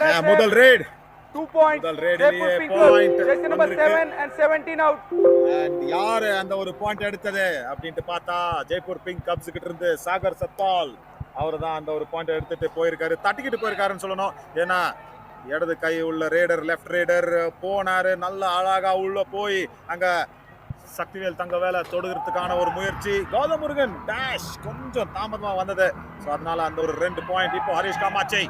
முதல் rate 2 points. முதல் rate Jaipur Pink point Club. Jersey number 7 and 17 out. And யாரு அந்த ஒரு பாயிண்ட் எடுத்தது அப்படின்ட்டு பார்த்தா ஜெய்ப்பூர் பிங்க் கப்ஸ் கிட்ட இருந்து சாகர் சத்பால் அவர் தான் அந்த ஒரு பாயிண்ட் எடுத்துட்டு போயிருக்காரு, தட்டிக்கிட்டு போயிருக்காருன்னு சொல்லணும். ஏன்னா இடது கை உள்ள ரேடர் லெஃப்ட் ரேடர் போனாரு, நல்ல அழகா உள்ள போய் அங்க சக்திவேல் தங்க வேலை தொடுகிறதுக்கான ஒரு முயற்சி. கௌதம் முருகன் டேஷ் கொஞ்சம் தாமதமா வந்தது, ஸோ அதனால அந்த ஒரு 2 பாயிண்ட். இப்போ ஹரிஷ் காமாட்சி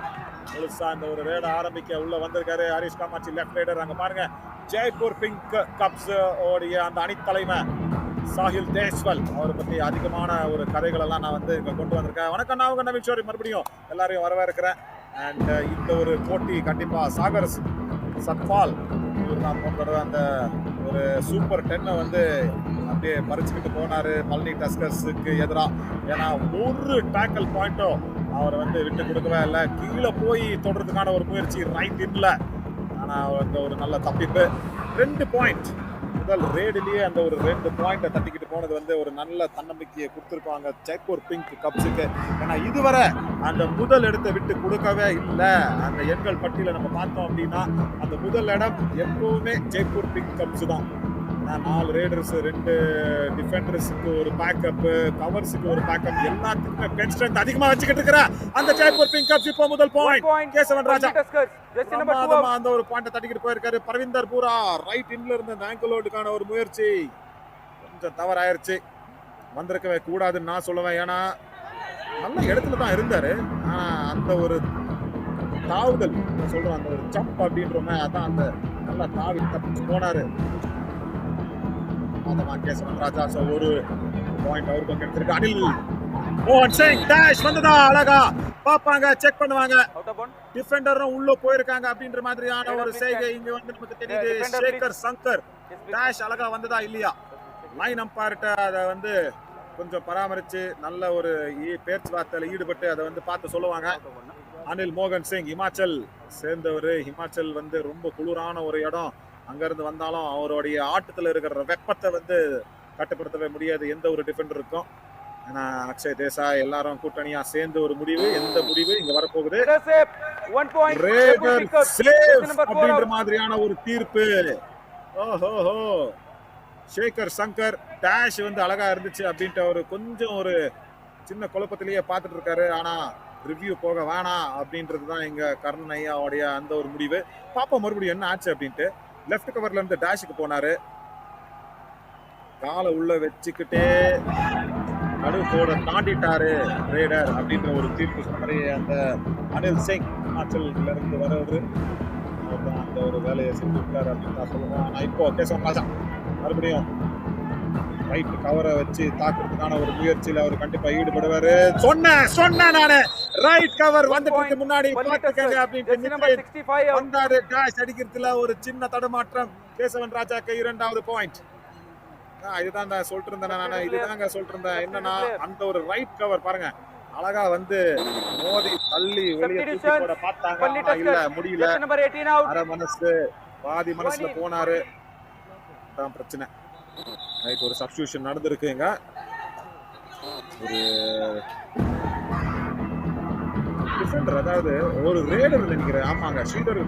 முழுசா அந்த ஒரு ரேட ஆரம்பிக்க உள்ள வந்திருக்காரு. Harish Kamatchi left raider. அங்க பாருங்க ஜெய்ப்பூர் பிங்க் கப்ஸ் ஓடிய அந்த அணித்தலைமை சாஹில் தேஸ்வல் அவரை பத்தி அதிகமான ஒரு கதைகள் எல்லாம் நான் வந்து இங்க கொண்டு வந்திருக்கேன். வணக்கம், நான் உங்க நவீன் மறுபடியும் எல்லாரையும் வரவேற்கிறேன். அண்ட் இந்த ஒரு போட்டி கண்டிப்பா சாகர் சத்பால் இவர் தான் போன்ற அந்த ஒரு சூப்பர் 10 வந்து அப்படியே பறிச்சுக்கிட்டு போனாரு பழனி டஸ்கர்ஸுக்கு எதிராக. ஏன்னா ஒரு டேக்கல் பாயிண்ட்டோ அவரை வந்து விட்டு கொடுக்கவே இல்லை. கீழே போய் தொடர்றதுக்கான ஒரு முயற்சி ரைட் இன்ல, ஆனால் அந்த ஒரு நல்ல தப்பிப்பு. 2 பாயிண்ட் முதல் ரேடிலேயே அந்த ஒரு 2 பாயிண்ட்டை தட்டிக்கிட்டு போனது வந்து ஒரு நல்ல தன்னம்பிக்கையை கொடுத்துருக்காங்க ஜெய்ப்பூர் பிங்க் கப்ஸுக்கு. ஏன்னா இதுவரை அந்த முதல் இடத்தை விட்டு கொடுக்கவே இல்லை. அந்த எண்கள் பட்டியலை நம்ம பார்த்தோம் அப்படின்னா அந்த முதல் இடம் எப்பவுமே ஜெய்ப்பூர் பிங்க் கப்ஸ் தான். 4 ரேடர்ஸ், 2 டிஃபெண்டர்ஸுக்கு ஒரு பேக்கப், கவர்ஸுக்கு ஒரு பேக்கப், எல்லாத்துக்குமே பெஞ்ச் ஸ்ட்ரென்த் அதிகமா வச்சுக்கிட்டு இருக்கிற அந்த ஜெய்ப்பூர் பிங்க் கப்ஸ் இப்போ முதல் பாயிண்ட் கேசவன் ராஜா அந்த ஒரு பாயிண்ட் தட்டிக்கிட்டு போயிருக்காரு. பரவிந்தர் பூரா ரைட் இன்ல இருந்த அந்த ஆங்கிளோடுக்கான ஒரு முயற்சி கொஞ்சம் தவறாயிருச்சு, வந்திருக்கவே கூடாதுன்னு நான் சொல்லுவேன். ஏன்னா நல்ல இடத்துல தான் இருந்தாரு, ஆனா அந்த ஒரு தாவுதல் சொல்றோம், அந்த ஒரு ஜம்ப் அப்படின்றோமே, அதான் அந்த நல்லா தாவி தப்பிச்சு போனாரு கேசவன் ராஜா. சோ ஒரு பாயிண்ட் அவருக்கு கிடைச்சிருக்கு. அனில் மோகன் சிங் டேஷ் வந்ததா அழகா பாப்பாங்க, செக் பண்ணுவாங்க. டிஃபெண்டரும் உள்ள போயிருக்காங்க அப்படின்ற மாதிரியான ஒரு செய்கை இங்க வந்து நமக்கு தெரியுது. சேகர் சங்கர் டேஷ் அழகா வந்ததா இல்லையா, லைன் அம்பையர்ட்ட அதை வந்து கொஞ்சம் பராமரிச்சு நல்ல ஒரு பேச்சுவார்த்தையில ஈடுபட்டு அதை வந்து பார்த்து சொல்லுவாங்க. அனில் மோகன் சிங் ஹிமாச்சல் சேர்ந்தவர். ஹிமாச்சல் வந்து ரொம்ப குளிரான ஒரு இடம், அங்கிருந்து வந்தாலும் அவருடைய ஆட்டத்தில் இருக்கிற வெப்பத்தை வந்து கட்டுப்படுத்தவே முடியாது எந்த ஒரு டிஃபெண்டருக்கும். ஏன்னா அக்ஷய் தேசாய் எல்லாரும் கூட்டணியா சேர்ந்து ஒரு முடிவு, எந்த முடிவு இங்க வரப்போகுது அப்படின்ற மாதிரியான ஒரு தீர்ப்பு. ஓஹோ, சேகர் சங்கர் டேஷ் வந்து அழகா இருந்துச்சு அப்படின்ட்டு அவரு கொஞ்சம் ஒரு சின்ன குழப்பத்திலேயே பார்த்துட்டு இருக்காரு. ஆனா ரிவ்யூ போக வேணாம் அப்படின்றது தான் எங்க கர்ணன் ஐயாவுடைய அந்த ஒரு முடிவு. பாப்போம் மறுபடியும் என்ன ஆச்சு அப்படின்ட்டு. லெஃப்ட் கவர்ல இருந்து டேஷுக்கு போனாரு, காலை உள்ள வச்சுக்கிட்டே நடுவோட தாண்டிட்டாரு ரேடர் அப்படின்ற ஒரு தீர்ப்பு சொன்னாரு அந்த அனில் சிங் ஹிமாச்சல்ல இருந்து வரவர். அவர் தான் அந்த ஒரு வேலையை செஞ்சுட்டாரு அப்படின்னு தான் சொல்லுவோம். ஆனா இப்போ கேசவன் ராஜா மறுபடியும் ரைட் கவரை வச்சு தாக்குறதுக்கான ஒரு முயற்சியில அவர் கண்டிப்பா ஈடுபடுவாரு. சொன்னேன் நானு ரைட் கவர் வந்துட்டு முன்னாடி பாத்துக்கங்க அப்படின்ட்டு வந்தாரு. டேஷ் அடிக்கிறதுல ஒரு சின்ன தடுமாற்றம். கேசவன் ராஜாக்கு 2வது பாயிண்ட். இதுதான் சொல்லிட்டு இருந்தேன் நான், இதுதாங்க சொல்லிட்டு இருந்தேன். என்னன்னா அந்த ஒரு ரைட் கவர் பாருங்க அழகா வந்து மோதி தள்ளி வெளியே தூக்கி போட பார்த்தாங்க, இல்ல முடியல. அரை மனசு பாதி மனசுல போனாரு, அதான் பிரச்சனை. ரைட் ஒரு சப்ஸ்டிடியூஷன் நடந்திருக்குங்க. ஒரு டிஃபெண்டர், அதாவது ஒரு ரேடர் நினைக்கிறேன். ஆமாங்க, ஸ்ரீதர்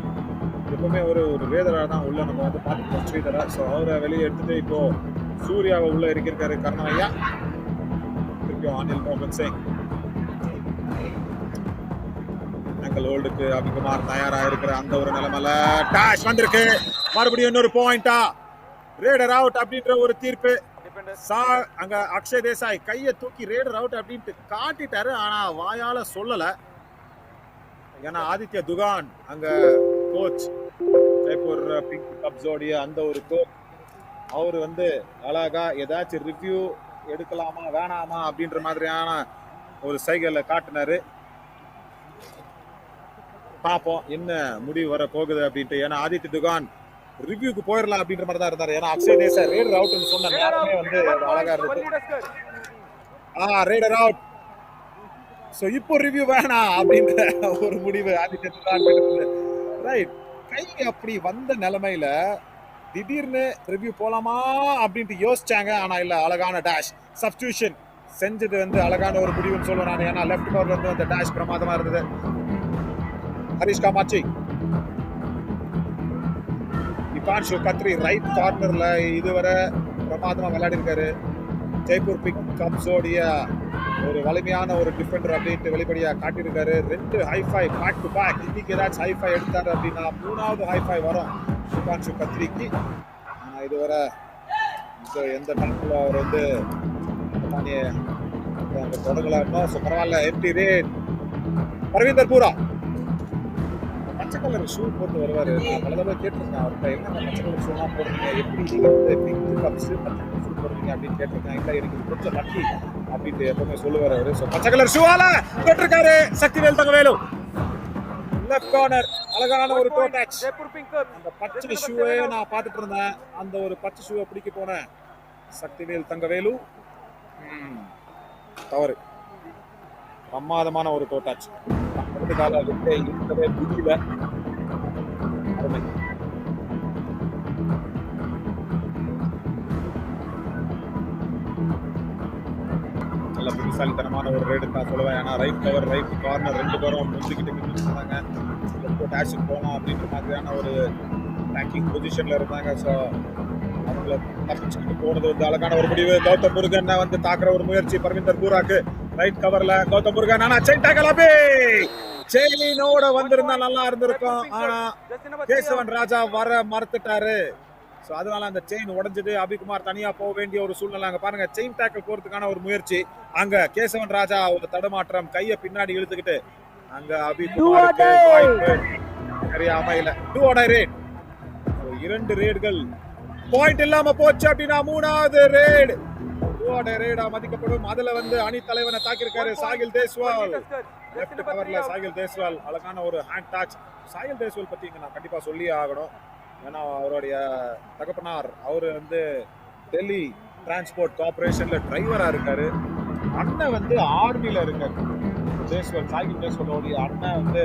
எப்பவுமே ஒரு ரேடரா தான் உள்ள நம்ம வந்து பார்த்துருக்கோம் ஸ்ரீதரா. ஸோ அவரை வெளியே எடுத்துட்டு இப்போ சூர்யாவை உள்ள இருக்கிருக்காரு கர்ணன் ஐயா. திருப்பியும் அனில் மோகன் சிங் ஆங்கிள் ஹோல்டுக்கு அபிகுமார் தயாரா இருக்கிற அந்த ஒரு நிலைமையில டேஷ் வந்திருக்கு. மறுபடியும் இன்னொரு பாயிண்டா, ரேடர் அவுட் அப்படின்ற ஒரு தீர்ப்பு. அங்க அக்ஷய் தேசாய் கையை தூக்கி ரேடர் அவுட் அப்படின்ட்டு காட்டிட்டாரு, ஆனா வாயால சொல்லல. ஏன்னா ஆதித்ய துகான் அங்க கோச் ஜெய்ப்பூர் பிங்க் கப்ஸோடைய அந்த ஒரு கோச், அவரு வந்து அழகா ஏதாச்சும் ரிவ்யூ எடுக்கலாமா வேணாமா அப்படின்ற மாதிரியான ஒரு சைக்கிள காட்டினாரு. பார்ப்போம் என்ன முடிவு வர போகுது அப்படின்ட்டு. ஏன்னா ஆதித்ய துகான் ரிவ்யூக்கு போயிடலாம் அப்படின்ற மாதிரி தான் இருந்தாரு. ஏன்னா அக்ஷய் தேசாய் ரேடர் அவுட்னு சொன்ன நேரமே வந்து அழகா இருந்துச்சு. ரேடர் அவுட், சோ இப்போ ரிவ்யூ வேணாம் அப்படின்ற ஒரு முடிவு ஆதித்ய துகான் எடுத்தது. ரைட், கை அப்படி வந்த நிலைமையில திடீர்னு ரிவ்யூ போலாமா அப்படின்ட்டு யோசிச்சாங்க. ஆனா இல்ல, அழகான டேஷ் சப்ஸ்டிடியூஷன் செஞ்சது வந்து அழகான ஒரு முடிவுன்னு சொல்லுவேன் நான். ஏன்னா லெஃப்ட் கவர்ல இருந்து அந்த டேஷ் பிரமாதமா இருந்தது. ஹரிஷ் காமாட்சி தீபான்ஷு கத்ரி ரைட் கார்னர்ல இதுவரை பிரமாதமா விளையாடி இருக்காரு. ஜெய்ப்பூர் பிங்க் கப்ஸோடைய ஒரு வலிமையான ஒரு டிஃபெண்டர் அப்படின்ட்டு வெளிப்படையா காட்டியிருக்காரு. 2 ஹைஃபை பேக் டு பேக். இன்னைக்கு ஏதாச்சும் ஹைஃபை எடுத்தாரு அப்படின்னா 3வது ஹைஃபை வரும் தீபான்ஷு கத்ரிக்கு. ஆனா இதுவரை எந்த டைம்ல அவர் வந்து தொடங்கல இன்னும். ஸோ பரவாயில்ல. எம்டி ரேட் பரவீந்தர் பூரா பச்சை கலர் ஷூ போட்டு வருவாரு. நான் பல தடவை கேட்டிருக்கேன் அவர்கிட்ட, என்ன பச்சை கலர் ஷூலாம் போடுறீங்க, எப்படி நீங்க வந்து பிங்க் கப்ஸ் பச்சை கலர் ஷூ போடுறீங்க அப்படின்னு கேட்டிருக்கேன். இல்லை எனக்கு இது கொஞ்சம் லக்கி அப்படின்ட்டு எப்பவுமே சொல்லுவார் அவரு. ஸோ பச்சை கலர் ஷூவால தொட்டிருக்காரு சக்திவேல் தங்கவேலு. லெஃப்ட் கார்னர் அழகான ஒரு டோ டச். அந்த பச்சை ஷூவே நான் பார்த்துட்டு இருந்தேன். அந்த ஒரு பச்சை ஷூவை பிடிக்க போனேன் சக்திவேல் தங்கவேலு. தவறு. பிரமாதமான ஒரு டோ டச். அடுத்த கால விட்டே இருக்கவே முடியல. அருமை. நல்ல புத்திசாலித்தனமான ஒரு ரைடு தான் சொல்லுவேன். ஏன்னா ரைட் கவர் ரைட் கார்னர் 2 பேரும் முந்திக்கிட்டு இருந்தாங்க. டேஷுக்கு போகலாம் அப்படின்ற மாதிரியான ஒரு பேக்கிங் பொசிஷன்ல இருந்தாங்க. ஸோ அவங்கள தப்பிச்சுக்கிட்டு போனது வந்து அழகான ஒரு முடிவு. கௌதம் முருகன் வந்து தாக்குற ஒரு முயற்சி பரவிந்தர் பூராக்கு. ரைட் கவர்ல கௌதம் முருகன். ஆனா செயின் டேக்கல் அபி செயினோட வந்திருந்தா நல்லா இருந்திருக்கும். ஆனா கேசவன் ராஜா வர மறுத்துட்டாரு. ஸோ அதனால அந்த செயின் உடைஞ்சது. அபிகுமார் தனியா போக வேண்டிய ஒரு சூழ்நிலை. அங்க பாருங்க செயின் டேக்கல் போறதுக்கான ஒரு முயற்சி. அங்க கேசவன் ராஜா ஒரு தடுமாற்றம், கையை பின்னாடி இழுத்துக்கிட்டு அங்க அபிகுமாருக்கு சரியா அமையல. 2 ரேட். 2 ரேடுகள் பாயிண்ட் இல்லாம போச்சு அப்படின்னா 3வது ரேட் 2 ரேடா மதிக்கப்படும். அதுல வந்து அணி தலைவனை தாக்கியிருக்காரு சாகில் தேஸ்வால். லெஃப்ட் கவர்ல சாகில் தேஸ்வால் அழகான ஒரு ஹேண்ட் டச். சாகில் தேஸ்வால் பத்தி இங்க நான் கண்டிப்பா சொல்லியே ஆகணும். ஏன்னா அவருடைய தகப்பனார் அவரு வந்து டெல்லி டிரான்ஸ்போர்ட் கார்பரேஷன்ல டிரைவரா இருக்காரு. அண்ணன் வந்து ஆர்மில இருக்காரு. தேஸ்வால் சாகில் தேஸ்வாலோடைய அண்ணன் வந்து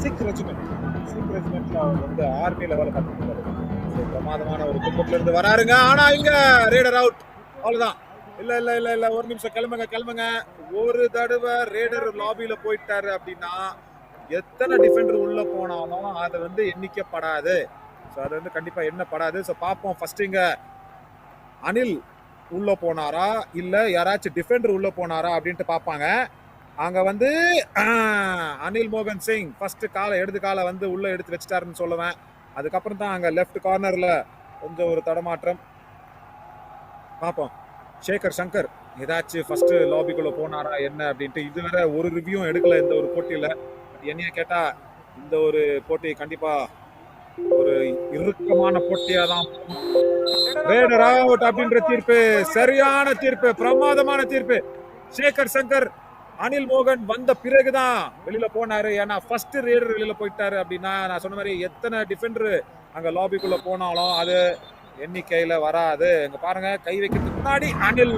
சிக் ரெஜிமெண்ட்ல அவர் வந்து ஆர்மில வேலை பார்த்துட்டு இருக்காரு. பிரமாதமான ஒரு கும்பத்துல இருந்து வராருங்க. ஆனா இங்க ரேடர் அவுட். அவ்வளவுதான். இல்ல இல்ல இல்ல இல்ல ஒரு நிமிஷம் கிளம்புங்க. ஒரு தடவை ரேடர் லாபியில போயிட்டாரு அப்படின்னா எத்தனை டிஃபெண்டர் உள்ள போனாலும் அது வந்து எண்ணிக்கப்படாது. ஸோ அது வந்து கண்டிப்பா எண்ணப்படாது. ஸோ பார்ப்போம் ஃபர்ஸ்ட் இங்க அனில் உள்ள போனாரா இல்ல யாராச்சும் டிஃபெண்டர் உள்ள போனாரா அப்படின்ட்டு பார்ப்பாங்க. அங்க வந்து அனில் மோகன் சிங் ஃபர்ஸ்ட் இடது காலை வந்து உள்ள எடுத்து வச்சுட்டாருன்னு சொல்லுவேன். அதுக்கப்புறம் தான் அங்க லெஃப்ட் கார்னர்ல கொஞ்சம் ஒரு தடமாற்றம். பார்ப்போம் சேகர் சங்கர் ஏதாச்சும் ஃபர்ஸ்ட் லாபிக்குள்ள போனாரா என்ன அப்படின்ட்டு இதுவரை ஒரு ரிவ்யூவும் எடுக்கல இந்த ஒரு போட்டியில. என்னைய கேட்டா இந்த ஒரு போட்டி கண்டிப்பா ஒரு இறுக்கமான போட்டியா தான். ரேடர் அவுட் அப்படின்ற தீர்ப்பு சரியான தீர்ப்பு, பிரமாதமான தீர்ப்பு. சேகர் சங்கர் அனில் மோகன் வந்த பிறகுதான் வெளியில போனாரு. ஏன்னா ஃபர்ஸ்ட் ரேடர் வெளியில போயிட்டாரு அப்படின்னா நான் சொன்ன மாதிரி எத்தனை டிஃபெண்டர் அங்க லாபிக்குள்ள போனாலும் அது எண்ணிக்கையில வராது. இங்க பாருங்க கை வைக்கிறதுக்கு முன்னாடி அனில்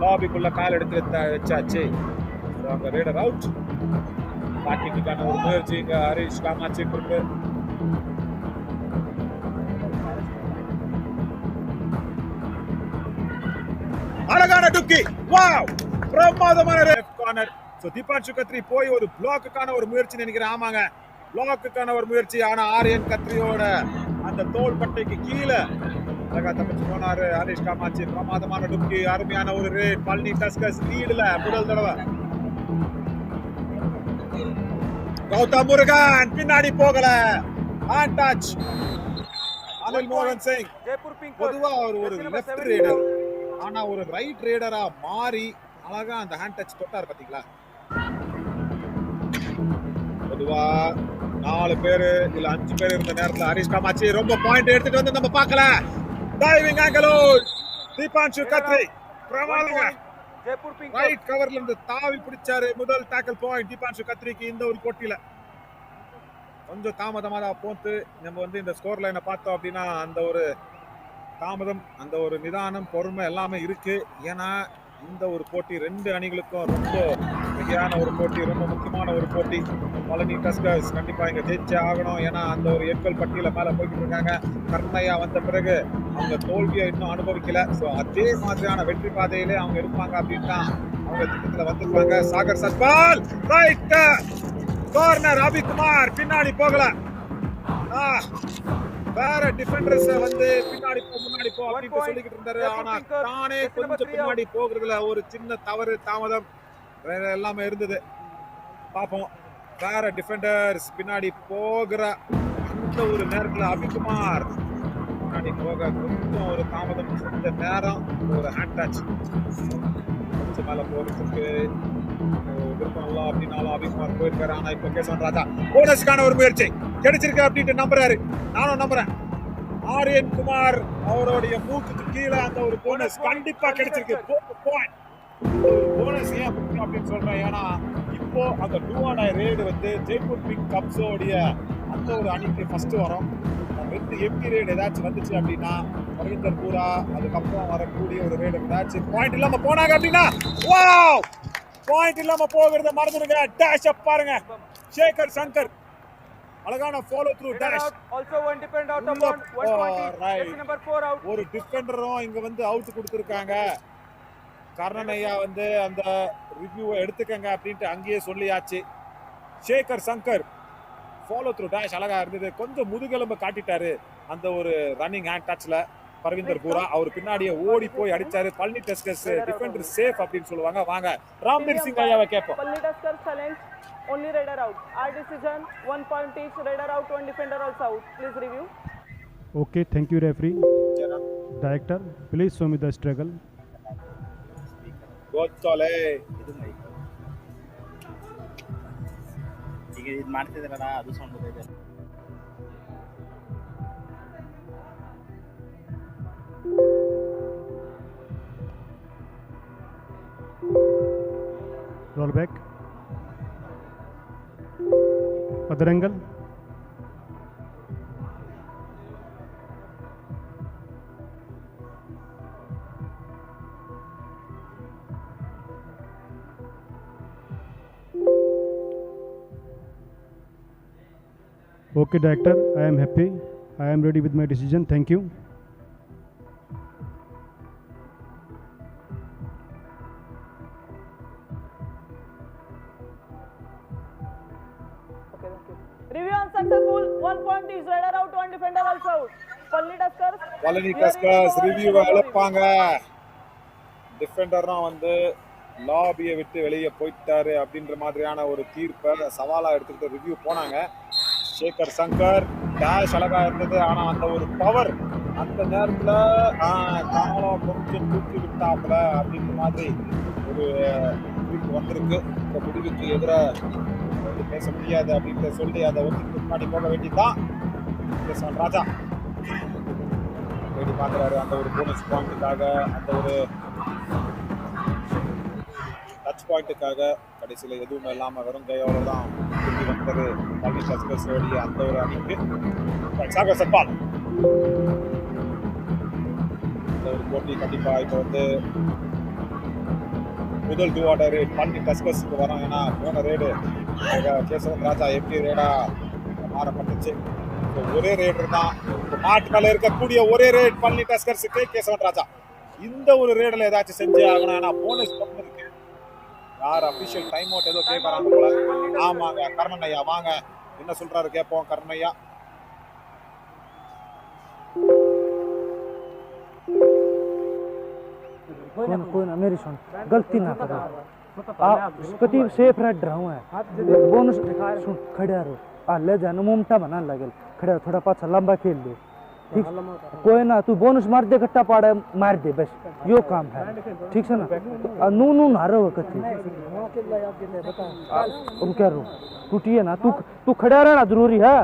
லாபிக்குள்ள கால் எடுத்து வச்சாச்சு. அங்க ரேடர் அவுட். பாக்கிட்டுக்கான ஒரு முயற்சி இங்க ஹரிஷ் காமாட்சி இருக்கு. அழகான டுக்கி. வாவ், பிரமாதமான லெஃப்ட் கார்னர். சோ தீபான்ஷு கத்ரி போய் ஒரு பிளாக்குக்கான ஒரு முயற்சி நினைக்கிறேன். ஆமாங்க, பிளாக்குக்கான ஒரு முயற்சி. ஆனா ஆரியன் கத்ரியோட அந்த தோல் பட்டைக்கு கீழே அழகா தப்பிச்சு போனாரு ஹரிஷ் காமாட்சி. பிரமாதமான டுக்கி, அருமையான ஒரு ரேட். பழனி டஸ்கர்ஸ் லீடுல முதல் தடவை. கௌதம் முருகன் பின்னாடி போகல. ஹேண்ட் டச் அனில் மோகன் சிங். பொதுவா அவர் ஒரு லெஃப்ட் ரேடர், ஆனா ஒரு ரைட் ரேடரா மாறி அழகா அந்த ஹேண்ட் டச் தொட்டார் பாத்தீங்களா. பொதுவா 4 பேரு இல்ல 5 பேர் இருந்த நேரத்துல ஹரிஷ் காமாட்சி ரொம்ப பாயிண்ட் எடுத்துட்டு வந்து நம்ம பார்க்கல. டைவிங் ஆங்கிள் தீபான்ஷு கத்ரி பிரமாதங்க. ரைட் கவர்ல இருந்து தாவி பிடிச்சாரு. முதல் டாக்கிள் பாயிண்ட் தீபான்ஷு கத்ரிக்கு இந்த ஒரு போட்டியில. கொஞ்சம் தாமதமா தான் போட்டு நம்ம வந்து இந்த ஸ்கோர் லைனை பார்த்தோம் அப்படின்னா அந்த ஒரு தாமதம், அந்த ஒரு நிதானம், பொறுமை எல்லாமே இருக்கு. ஏன்னா இந்த ஒரு போட்டி 2 அணிகளுக்கும் ரொம்ப முக்கியமான ஒரு போட்டி, ரொம்ப முக்கியமான ஒரு போட்டி. பழனி டஸ்கர்ஸ் கண்டிப்பா இங்க ஜெயிச்சே ஆகணும். ஏன்னா அந்த ஒரு எண்கள் பட்டியல மேல போய்கிட்டு இருக்காங்க. கர்ணையா வந்த பிறகு அவங்க தோல்வியை இன்னும் அனுபவிக்கல. ஸோ அதே மாதிரியான வெற்றி பாதையிலே அவங்க இருப்பாங்க அப்படின்னா அவங்க திட்டத்துல வந்திருப்பாங்க. சாகர் சத்பால் ரைட் கார்னர் அபிகுமார் பின்னாடி போகல. வேற டிஃபெண்டர்ஸ் வந்து பின்னாடி போ முன்னாடி போ அப்படின்னு சொல்லிக்கிட்டு இருந்தாரு. ஆனா தானே கொஞ்சம் பின்னாடி போகிறதுல ஒரு சின்ன தவறு தாமதம் வேற எல்லாமே இருந்தது. பாப்போம் வேற டிஃபெண்டர்ஸ் பின்னாடி போகிற அந்த ஒரு நேரத்துல அபிகுமார் பின்னாடி போக கொஞ்சம் ஒரு தாமதம் செஞ்ச நேரம் ஒரு ஹேண்ட் டச் கொஞ்சம் மேல போகிறதுக்கு விருப்பம் அப்படின்னாலும் அபிகுமார் போயிருக்காரு. ஆனா இப்ப கேசவன் ராஜா போனஸ்க்கான ஒரு முயற்சி கிடைச்சிருக்கு அப்படின்ட்டு நம்புறாரு. நானும் நம்புறேன். ஆரியன் குமார் அவருடைய மூக்குக்கு கீழே அந்த ஒரு போனஸ் கண்டிப்பா கிடைச்சிருக்கு. போனஸ் ஏன் முக்கியம் அப்படின்னு சொல்றேன், ஏன்னா இப்போ அந்த டூ-ஆன்-ஐ ரேடு வந்து ஜெய்ப்பூர் பிங்க் கப்ஸோடைய அந்த ஒரு அணிக்கு ஃபர்ஸ்ட் வரும். ரெண்டு எம்டி ரேடு ஏதாச்சும் வந்துச்சு அப்படின்னா பரவிந்தர் பூரா அதுக்கப்புறம் வரக்கூடிய ஒரு ரேடு ஏதாச்சும் பாயிண்ட் இல்லாம போனாங்க அப்படின்னா வாவ் பாயிண்ட் இல்லாம போகிறத மறந்துடுங்க. டேஷ் பாருங்க, சேகர் சங்கர் அழகான follow through dash. also one defender out of 120 number 4 out. ஒரு டிஃபெண்டரும் இங்க வந்து அவுட் கொடுத்திருக்காங்க. கர்ணன் ஐயா வந்து அந்த ரிவ்யூவை எடுத்துக்கங்க அப்படின்ட்டு அங்கேயே சொல்லியாச்சு. Sekar Shankar follow through dash அழகா இருந்தது. கொஞ்சம் முதுகெலும்பு காட்டிட்டாரு அந்த ஒரு ரன்னிங் ஹேண்ட் டச்ல. பரவிந்தர் பூரா அவர் பின்னாடியே ஓடி போய் அடிச்சாரு. பள்ளி டஸ்கர்ஸ் டிஃபெண்டர் சேஃப் அப்படின்னு சொல்லுவாங்க. வாங்க ராம்வீர் சிங் ஐயாவை கேட்போம். பள்ளி tuskers challenge only raider out. Our decision 1 point each, raider out, 1 defender also out. Please review. Okay, thank you referee. Director, please show me the struggle. ಗೊತ್ತೋಲೆ ಈಗ ಇದು ಮಾಡ್ತಿದ್ರಲ್ಲ ಅದು ಸೌಂಡ್ ಇದೆ. Roll back. Other angle. Okay, director, I am happy. I am ready with my decision. Thank you. Okay, thank you. Review unsuccessful. 1 point each, raider out, 1 defender also out. Pallni Tuskers. Palani Tuskers ரிவ்யூவை எழுப்பாங்க. டிஃபெண்டர்லாம் வந்து லாபியை விட்டு வெளியே போயிட்டாரு அப்படின்ற மாதிரியான ஒரு தீர்ப்பை சவாலா எடுத்துக்கிட்டு ரிவ்யூ போனாங்க. சேகர் சங்கர் டேஷ் அழகா இருந்தது. ஆனா அந்த ஒரு பவர் அந்த நேரத்துல காலம் கொஞ்சம் தூக்கி விட்டாப்புல அப்படின்ற மாதிரி ஒரு முடிவுக்கு வந்திருக்கு. இந்த முடிவுக்கு எதிராக பேச முடியாது அப்படின்னு சொல்லி அதை ஒத்துக்கு முன்னாடி போக வேண்டியதுதான். கேசவன் ராஜா தேடி பார்க்குறாரு அந்த ஒரு போனஸ் பாயிண்ட்டுக்காக, அந்த ஒரு டச் பாயிண்ட்டுக்காக. கடைசியில் எதுவுமே இல்லாமல் வெறும் கையோட தான் திரும்பி வந்தது பள்ளி டஸ்கர்ஸோடைய அந்த ஒரு அணிக்கு. சாகர் சத்பால் இந்த ஒரு போட்டி கண்டிப்பாக இப்போ வந்து முதல் டூ-ஆன்-ஐ ரேட் பள்ளி டஸ்கர்ஸுக்கு வரும். ஏன்னா போன ரேடு கேசவன் ராஜா எப்படி ரேடா மாறப்பட்டுச்சு. ஒரே ரேடர் தான் நாட்டு மேல இருக்கக்கூடிய ஒரே ரேட் பள்ளி டஸ்கர்ஸுக்கு கேசவன் ராஜா. இந்த ஒரு ரேடில் ஏதாச்சும் செஞ்சு ஆகணும். ஏன்னா போனஸ் இருக்கு. யார் அபிஷியல் டைம் அவுட் ஏதோ கேட்கறாங்க போல. ஆமாங்க, கர்ணன் ஐயா வாங்க, என்ன சொல்றாரு கேட்போம். கர்ணன் ஐயா कोई ना मेरी सुन, गलती ना करो आप कति सेफ रेड रहा हूँ बोनस सुन खड़े रहो ले जाना मुमटा बना लगे खड़े थोड़ा पाछा लंबा खेल लो ठीक। कोई ना तू बोनस मार दे गट्टा पाड़ा मार दे बस यो काम है ठीक है ना। नू नू ना रहो कति तुम क्या रो टूटिए ना तू खड़ा रहना जरूरी है।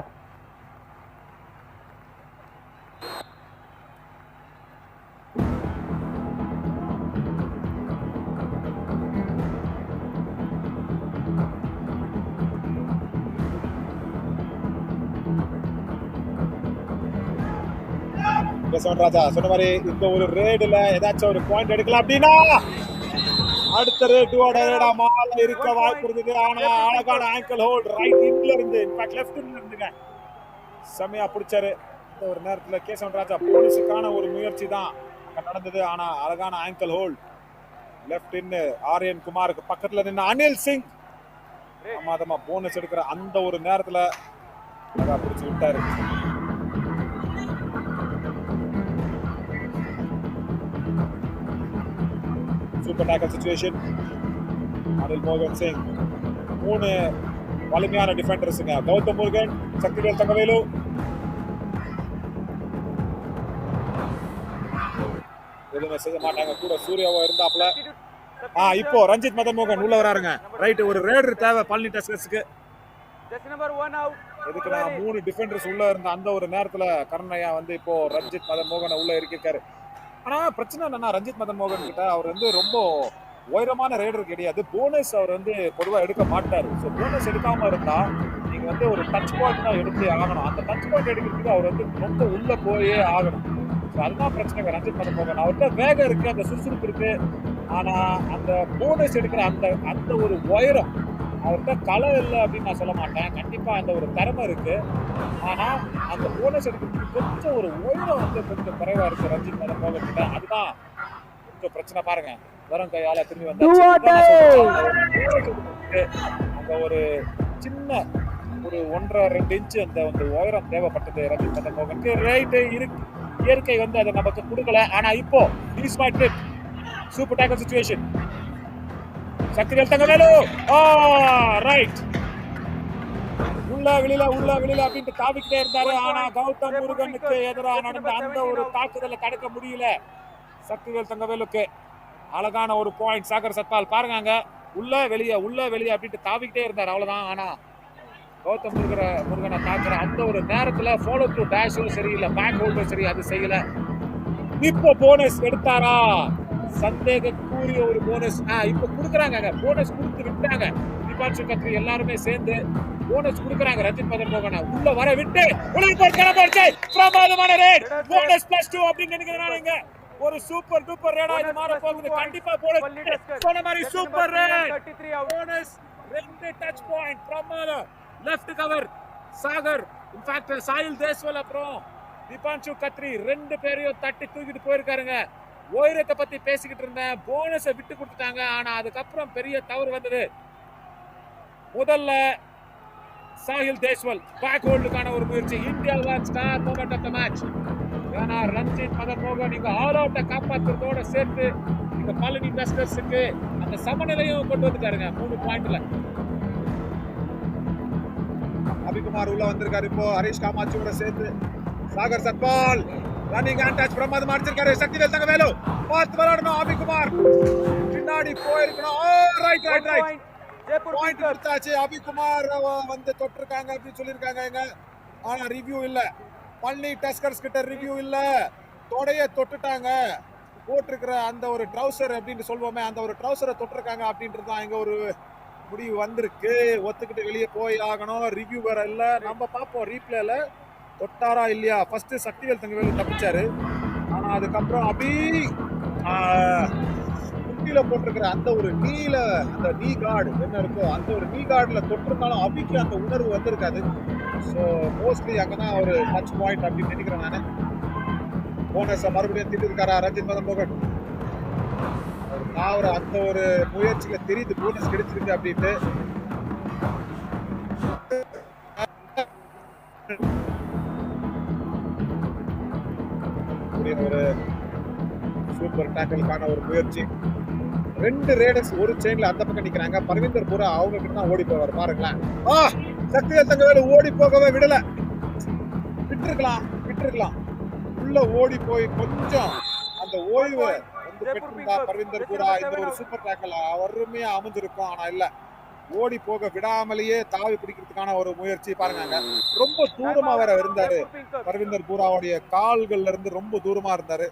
கேசவன் ராஜா சொன்ன மாதிரி இந்த ஒரு ரேடுல ஏதாச்சும் ஒரு பாயிண்ட் எடுக்கலாம் அப்படின்னா அடுத்த ரேட்டோட ரேடா மால இருக்க வாய்ப்பு இருந்தது. ஆனா அழகான ஆங்கிள் ஹோல்ட் ரைட் இன்ல இருந்து இன்ஃபேக்ட் லெஃப்ட் இன்ல இருந்துங்க செமையா பிடிச்சாரு. இந்த ஒரு நேரத்துல கேசவன் ராஜா போலீஸுக்கான ஒரு முயற்சி தான் நடந்தது. ஆனா அழகான ஆங்கிள் ஹோல்ட் லெஃப்ட் இன் ஆரியன் குமாருக்கு பக்கத்துல நின்று அனில் சிங் பிரமாதமா போனஸ் எடுக்கிற அந்த ஒரு நேரத்துல அழகா பிடிச்சு விட்டாரு. Super tackle situation. அனில் மோகன் சிங் 3 வலிமையான டிஃபெண்டர்ஸுங்க. கௌதம் முருகன், சக்திவேல் தங்கவேலு. எதுவுமே செய்ய மாட்டாங்க. கூட சூர்யாவோ இருந்தாப்ல. இப்போ ரஞ்சித் மதன் மோகன் உள்ள வராருங்க. ரைட், ஒரு ரேடர் தேவை பழனி டஸ்கர்ஸ்க்கு. Jersey number 1 out. இதுக்கு நான் 3 டிஃபெண்டர்ஸ் உள்ள இருந்த அந்த ஒரு நேரத்துல கருணையா வந்து இப்போ ரஞ்சித் மதன் மோகனை உள்ள இருக்காரு. ஆனா பிரச்சனை என்னன்னா ரஞ்சித் மதன் மோகன் கிட்ட அவர் வந்து ரொம்ப உயரமான ரேடர் கிடையாது. போனஸ் அவர் வந்து பொதுவா எடுக்க மாட்டாரு. ஸோ போனஸ் எடுக்காம இருந்தா நீங்க வந்து ஒரு டச் பாயிண்ட் தான் எடுத்து ஆகணும். அந்த டச் பாயிண்ட் எடுக்கிறதுக்கு அவர் வந்து ரொம்ப உள்ள போயே ஆகணும். ஸோ அதுதான் பிரச்சனை ரஞ்சித் மதன் மோகன். அவர்கிட்ட வேகம் இருக்கு, அந்த சுறுசுறுப்பு இருக்கு. ஆனா அந்த போனஸ் எடுக்கிற அந்த ஒரு உயரம் அவர்கிட்ட கலை இல்லை அப்படின்னு நான் சொல்ல மாட்டேன். கண்டிப்பா அந்த ஒரு திறமை இருக்கு. ஆனா அந்த போனஸ் எடுக்கிறதுக்கு கொஞ்சம் ஒரு உயரம் வந்து கொஞ்சம் குறைவா இருக்கு ரஞ்சித் மதன் மோகன் கிட்ட. அதுதான் கொஞ்சம் பிரச்சனை. பாருங்க, வெறும் கையால திரும்பி வந்து அந்த ஒரு சின்ன ஒரு 1.5-2 இன்ச்சு அந்த ஒரு உயரம் தேவைப்பட்டது ரஞ்சித் மதன் மோகனுக்கு. ரைட்டு இருக்கு, இயற்கை வந்து அதை நமக்கு கொடுக்கல. ஆனா இப்போ is my trip super tackle situation. Sakthivel Thangavelu right, உள்ள வெளியில அப்படின்ட்டு தாவிக்கிட்டே இருந்தாரு. ஆனா கௌதம் முருகனுக்கு எதிராக நடந்த அந்த ஒரு தாக்குதலை தடுக்க முடியல சக்திவேல் தங்கவேலுக்கு. அழகான ஒரு பாயிண்ட் சாகர் சத்பால். பாருங்க, உள்ள வெளியே அப்படின்ட்டு தாவிக்கிட்டே இருந்தார், அவ்வளவுதான். ஆனா கௌதம் முருகனை தாக்குற அந்த ஒரு நேரத்துல ஃபாலோ த்ரூ டேஷும் சரியில்லை, பேக் ஹோல்டும் சரி, அது செய்யல. இப்போ போனஸ் எடுத்தாரா? சந்தேகக்குரிய ஒரு போனஸ் இப்ப கொடுக்குறாங்க. போனஸ் கொடுத்து விட்டாங்க. தீபான்சு கத்ரி எல்லாருமே சேர்ந்து போனஸ் கொடுக்குறாங்க. ரஞ்சித் மதன் மோகனை உள்ள வர விட்டு பிரமாதமான ரேட் போனஸ் +2 அப்படின்னு நினைக்கிறேன். ஒரு சூப்பர் டூப்பர் ரேடா இது மாற போகுது. கண்டிப்பா போனஸ் சொன்ன மாதிரி super raid. Bonus 2 touch point பிரமாதம். Left cover Sagar, in fact Sahil Deswal அப்புறம் தீபான்சு கத்ரி 2 பேரையும் தட்டி தூக்கிட்டு போயிருக்காருங்க. உயரத்தை பத்தி பேசிக்கிட்டு இருந்தேன், போனஸை விட்டு கொடுத்துட்டாங்க. ஆனா அதுக்கப்புறம் பெரிய தவறு வந்தது. முதல்ல சாஹில் தேஸ்வால் பேக் ஹோல்டுக்கான ஒரு முயற்சி. India star moment of the match. ஏன்னா ரஞ்சித் மதன் மோகன் நீங்க ஆல் அவுட்டை காப்பாற்றுறதோட சேர்த்து இந்த பழனி டஸ்கர்ஸுக்கு அந்த சமநிலையும் கொண்டு வந்துட்டாருங்க 3 பாயிண்ட்ல. அபிகுமார் உள்ள வந்திருக்காரு. இப்போ ஹரிஷ் காமாட்சியோட சேர்த்து Sagar Satpal running and touch பிரமாதமா அடிச்சிருக்காரு. சக்திவேல் தங்கவேலு பார்த்து விளையாடணும். அபிகுமார் பின்னாடி போயிருக்கணும். ரைட் பாயிண்ட் கொடுத்தாச்சு. அபிகுமார் வந்து தொட்டிருக்காங்க அப்படின்னு சொல்லியிருக்காங்க. ஆனா ரிவ்யூ இல்ல. பழனி டஸ்கர்ஸ் கிட்ட ரிவ்யூ இல்ல. தொடைய தொட்டுட்டாங்க. போட்டிருக்கிற அந்த ஒரு ட்ரௌசர் அப்படின்னு சொல்லுவோமே, அந்த ஒரு ட்ரௌசரை தொட்டிருக்காங்க அப்படின்றது தான் இங்க ஒரு முடிவு வந்திருக்கு. ஒத்துக்கிட்டு வெளியே போய் ஆகணும். ரிவ்யூ வேற இல்ல. நம்ம பார்ப்போம் ரீப்ளேல தொட்டாரா இல்லையா. ஃபர்ஸ்ட் சக்திவேல் தங்கவேலு தப்பிச்சாரு. ஆனா அதுக்கப்புறம் அபி முட்டியில போட்டிருக்கிற அந்த ஒரு அந்த நீ கார்டு என்ன இருக்கோ அந்த ஒரு நீ கார்டுல தொட்டிருந்தாலும் அபிக்கு அந்த உணர்வு வந்திருக்காது. ஸோ மோஸ்ட்லி அங்கதான் ஒரு டச் பாயிண்ட் அப்படின்னு நினைக்கிறேன் நான். போனஸை மறுபடியும் திட்டிருக்காரா ரஞ்சித் மதன் மோகன். நான் அந்த ஒரு முயற்சியில தெரியுது போனஸ் கிடைச்சிருக்கு அப்படின்ட்டு. ஒரு சூப்பர் டேக்கலுக்கான ஒரு முயற்சி. 2 ரேடர்ஸ் ஒரு செயின்ல அந்த பக்கம் நிக்கிறாங்க. பரவிந்தர் பூரா அவங்க கிட்ட தான் ஓடி போவார். பாருங்களேன், சக்திவேல் தங்கவேலு ஓடி போகவே விடல. விட்டுருக்கலாம். உள்ள ஓடி போய் கொஞ்சம் அந்த ஓய்வு வந்து பெற்றிருந்தா பரவிந்தர் பூரா இந்த ஒரு சூப்பர் டேக்கல் அருமையா அமைஞ்சிருக்கும். ஆனா இல்ல, ஓடி போக விடாமலேயே தாவி பிடிக்கிறதுக்கான ஒரு முயற்சி. பாருங்க, ரொம்ப தூரமா வேற இருந்தாரு. பரவிந்தர் பூராவுடைய கால்கள்ல இருந்து ரொம்ப தூரமா இருந்தாரு.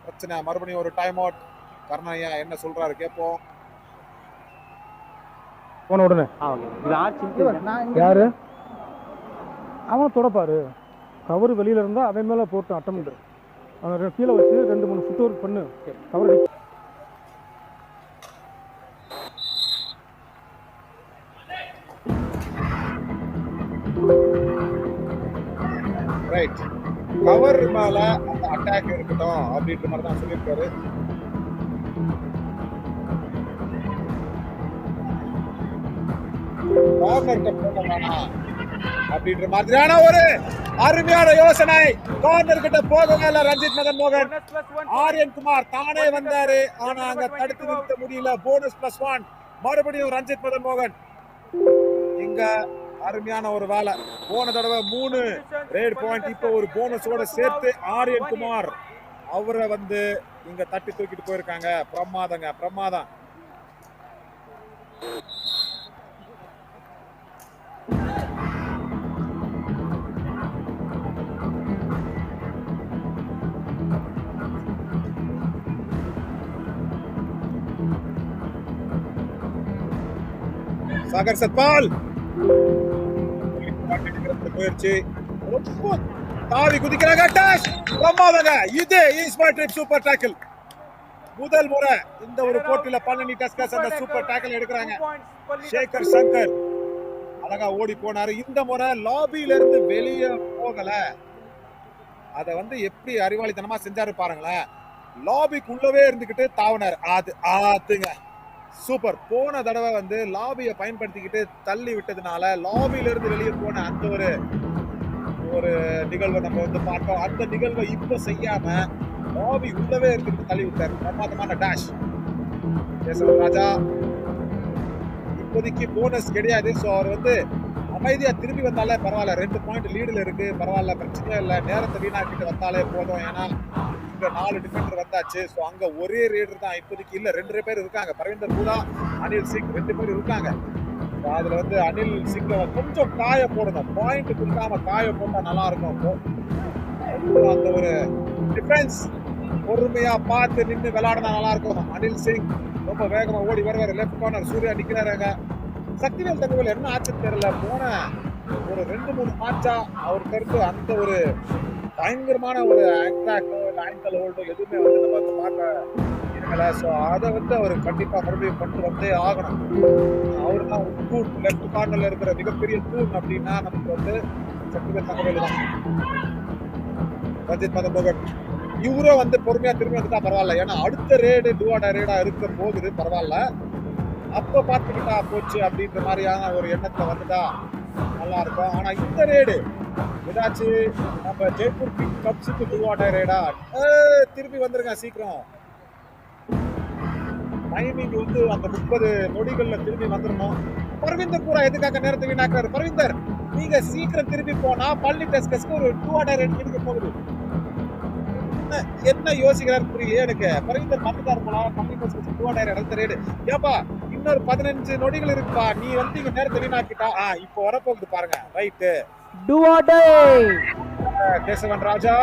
பிரச்சனை. மறுபடியும் ஒரு டைம் அவுட். கருணையா என்ன சொல்றாரு கேட்போம். போன உடனே யாரு அவன் தொடப்பாரு. கவர் வெளியில இருந்தா அவன் மேல போட்டு அட்டம் அவன் கீழே வச்சு 2-3 ஃபுட் ஒர்க் பண்ணு. கவர் ரைட், கவர் மேல அந்த அட்டாக் இருக்கட்டும் அப்படின்ற மாதிரி தான் சொல்லியிருக்காரு. கார்னர் போக வேணாம் அப்படின்ற மாதிரியான ஒரு அருமையான யோசனை. கார்னர் கிட்ட போகவே இல்ல ரஞ்சித் மதன் மோகன். Bonus plus 1. ஆரியன் குமார் தானே வந்தாரு, ஆனா அங்க தடுத்து நிறுத்த முடியல. போனஸ் பிளஸ் 1 மறுபடியும் ரஞ்சித் மதன் மோகன். இங்க அருமையான ஒரு வேலை. போன தடவை 3 ரேட் பாயிண்ட், இப்போ ஒரு போனஸோட சேர்த்து ஆரியன் குமார் அவரை வந்து இங்க தட்டி தூக்கிட்டு போயிருக்காங்க. பிரமாதங்க, பிரமாதம். சாகர் சத்பால் முயற்சி, ரொம்ப தாவி குதிக்கிறாங்க. டேஷ் பிரமாதங்க. இது ஈஸ்மார்ட் ட்ரிப் சூப்பர் டாக்கிள். முதல் முறை இந்த ஒரு போட்டியில பழனி டஸ்கர்ஸ் அந்த சூப்பர் டாக்கிள் எடுக்கிறாங்க. சேகர் சங்கர் அழகா ஓடி போனாரு. இந்த முறை லாபியில இருந்து வெளியே போகல. அத வந்து எப்படி அறிவாளித்தனமா செஞ்சாரு பாருங்களேன். லாபிக்குள்ளவே இருந்துகிட்டு தாவினார். ஆத்துங்க சூப்பர். போன தடவை வந்து லாபியை பயன்படுத்திக்கிட்டு தள்ளி விட்டதுனால லாபியில இருந்து வெளியே போன அந்த ஒரு நிகழ்வை நம்ம வந்து பார்த்தோம். அந்த நிகழ்வை இப்ப செய்யாம லாபி உள்ளவே இருந்துட்டு தள்ளி விட்டார். பிரமாதமான டேஷ். கேசவன் ராஜா இப்போதைக்கு போனஸ் கிடையாது. ஸோ அவர் வந்து அமைதியா திரும்பி வந்தாலே பரவாயில்ல. 2 பாயிண்ட் லீடுல இருக்கு, பரவாயில்ல, பிரச்சனையே இல்லை. நேரத்தை வீணாக்கிட்டு வந்தாலே போதும். ஏன்னா இங்க 4 டிஃபெண்டர் வந்தாச்சு. ஸோ அங்க ஒரே ரேடர் தான் இப்போதைக்கு இல்ல, 2 பேர் இருக்காங்க. பரவிந்தர் பூரா, அனில் சிங் 2 பேர் இருக்காங்க. அதுல வந்து அனில் சிங் கொஞ்சம் காய போடணும். பாயிண்ட் கொடுக்காம காய போட்டா நல்லா இருக்கும். அந்த ஒரு டிஃபென்ஸ் பொறுமையா பார்த்து நின்று விளையாடினா நல்லா இருக்கும். அனில் சிங் ரொம்ப வேகமா ஓடி வருவாரு. லெஃப்ட் கார்னர் சூர்யா நிக்கிறாருங்க. சக்திவேல் தகவல் என்ன ஆச்சுன்னு தெரியல. போன ஒரு 2-3 மேட்சா அவருக்கு இருந்து அந்த ஒரு பயங்கரமான ஒரு ஆங்கிள் ஹோல்டு எதுவுமே வந்து நம்ம பார்க்க இருக்கல. ஸோ அதை வந்து அவர் கண்டிப்பா மறுபடியும் கொண்டு வந்தே ஆகணும். அவரு தான் தூண், லெஃப்ட் கார்னர்ல இருக்கிற மிகப்பெரிய தூண் அப்படின்னா நமக்கு வந்து சக்திவேல் தகவல் தான். ரஞ்சித் மதன் மோகன் இவரும் வந்து பொறுமையா திரும்பி வந்துட்டா பரவாயில்ல. ஏன்னா அடுத்த ரேடு டூஆடா ரேடா இருக்க போகுது, பரவாயில்ல. அப்ப பார்த்துக்கிட்டா போச்சு அப்படின்ற மாதிரியான ஒரு எண்ணத்துல வந்துட்டா நல்லா இருக்கும். ஆனா இந்த ரேடு ஏதாச்சும் நம்ம ஜெய்ப்பூர் பிங்க் கப்ஸுக்கு டூஆடா ரேடா திரும்பி வந்துருங்க சீக்கிரம். டைமிங் வந்து அந்த 30 நொடிகள்ல திரும்பி வந்துடணும். பரவிந்தர் பூரா எதுக்காக நேரத்தை வீணாக்குறாரு? பரவிந்தர் நீங்க சீக்கிரம் திரும்பி போனா பழனி டஸ்கர்ஸ்க்கு ஒரு டூஆடா ரேட் இருக்க போகுது. என்ன யோசிக்கிறாரு புரியலையே எனக்கு. பரவிந்தர் மறந்துட்டார் போல. பழனி டஸ்கர்ஸ் டூஆடா அடுத்த ரேடு. ஏப்பா இன்னொரு 15 நொடிகள் இருக்குப்பா, நீ வந்து இங்க நேரத்தை வீணாக்கிட்டா. இப்போ வரப்போகுது பாருங்க. ரைட்டு கேசவன் ராஜா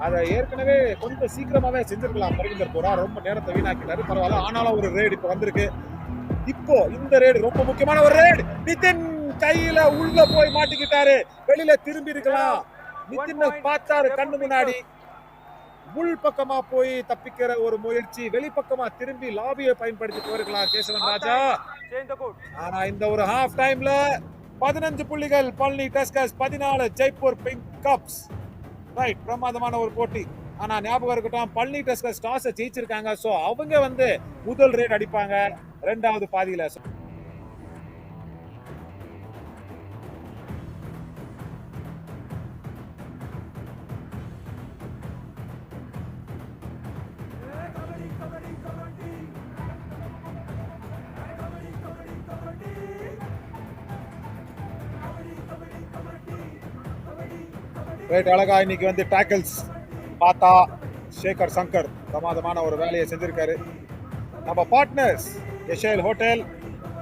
அதை ஏற்கனவே கொஞ்சம் சீக்கிரமாவே செஞ்சிருக்கலாம். பரவிந்தர் பூரா ரொம்ப நேரத்தை வீணாக்கிட்டாரு, பரவாயில்ல. ஆனாலும் ஒரு ரேடு இப்ப வந்திருக்கு. இப்போ இந்த ரேடு ரொம்ப முக்கியமான ஒரு ரேடு. நிதின் கையில உள்ள போய் மாட்டிக்கிட்டாரு. வெளியில திரும்பி இருக்கலாம். நிதின் பார்த்தாரு கண்ணு முன்னாடி. உள் பக்கமா போய் தப்பிக்கிற ஒரு முயற்சி, வெளிப்பக்கமா திரும்பி லாபியை பயன்படுத்தி போயிருக்கலாம் கேசவன் ராஜா. ஆனா இந்த ஒரு ஹாஃப் டைம்ல 15 புள்ளிகள் Palani tuskers, 14 Jaipur pink cups. Right, பிரமாதமான ஒரு போட்டி. ஆனா ஞாபகம் இருக்கட்டும், பழனி டஸ்கர்ஸ் டாஸ் ஜெயிச்சிருக்காங்க. சோ அவங்க வந்து முதல் ரேட் அடிப்பாங்க 2வது பாதியில. ரைட், அழகா இன்னைக்கு வந்து டேக்கிள்ஸ் பார்த்தா சேகர் சங்கர் பிரமாதமான ஒரு வேலையை செஞ்சிருக்காரு. நம்ம பார்ட்னர்ஸ் எஷேல் ஹோட்டல்,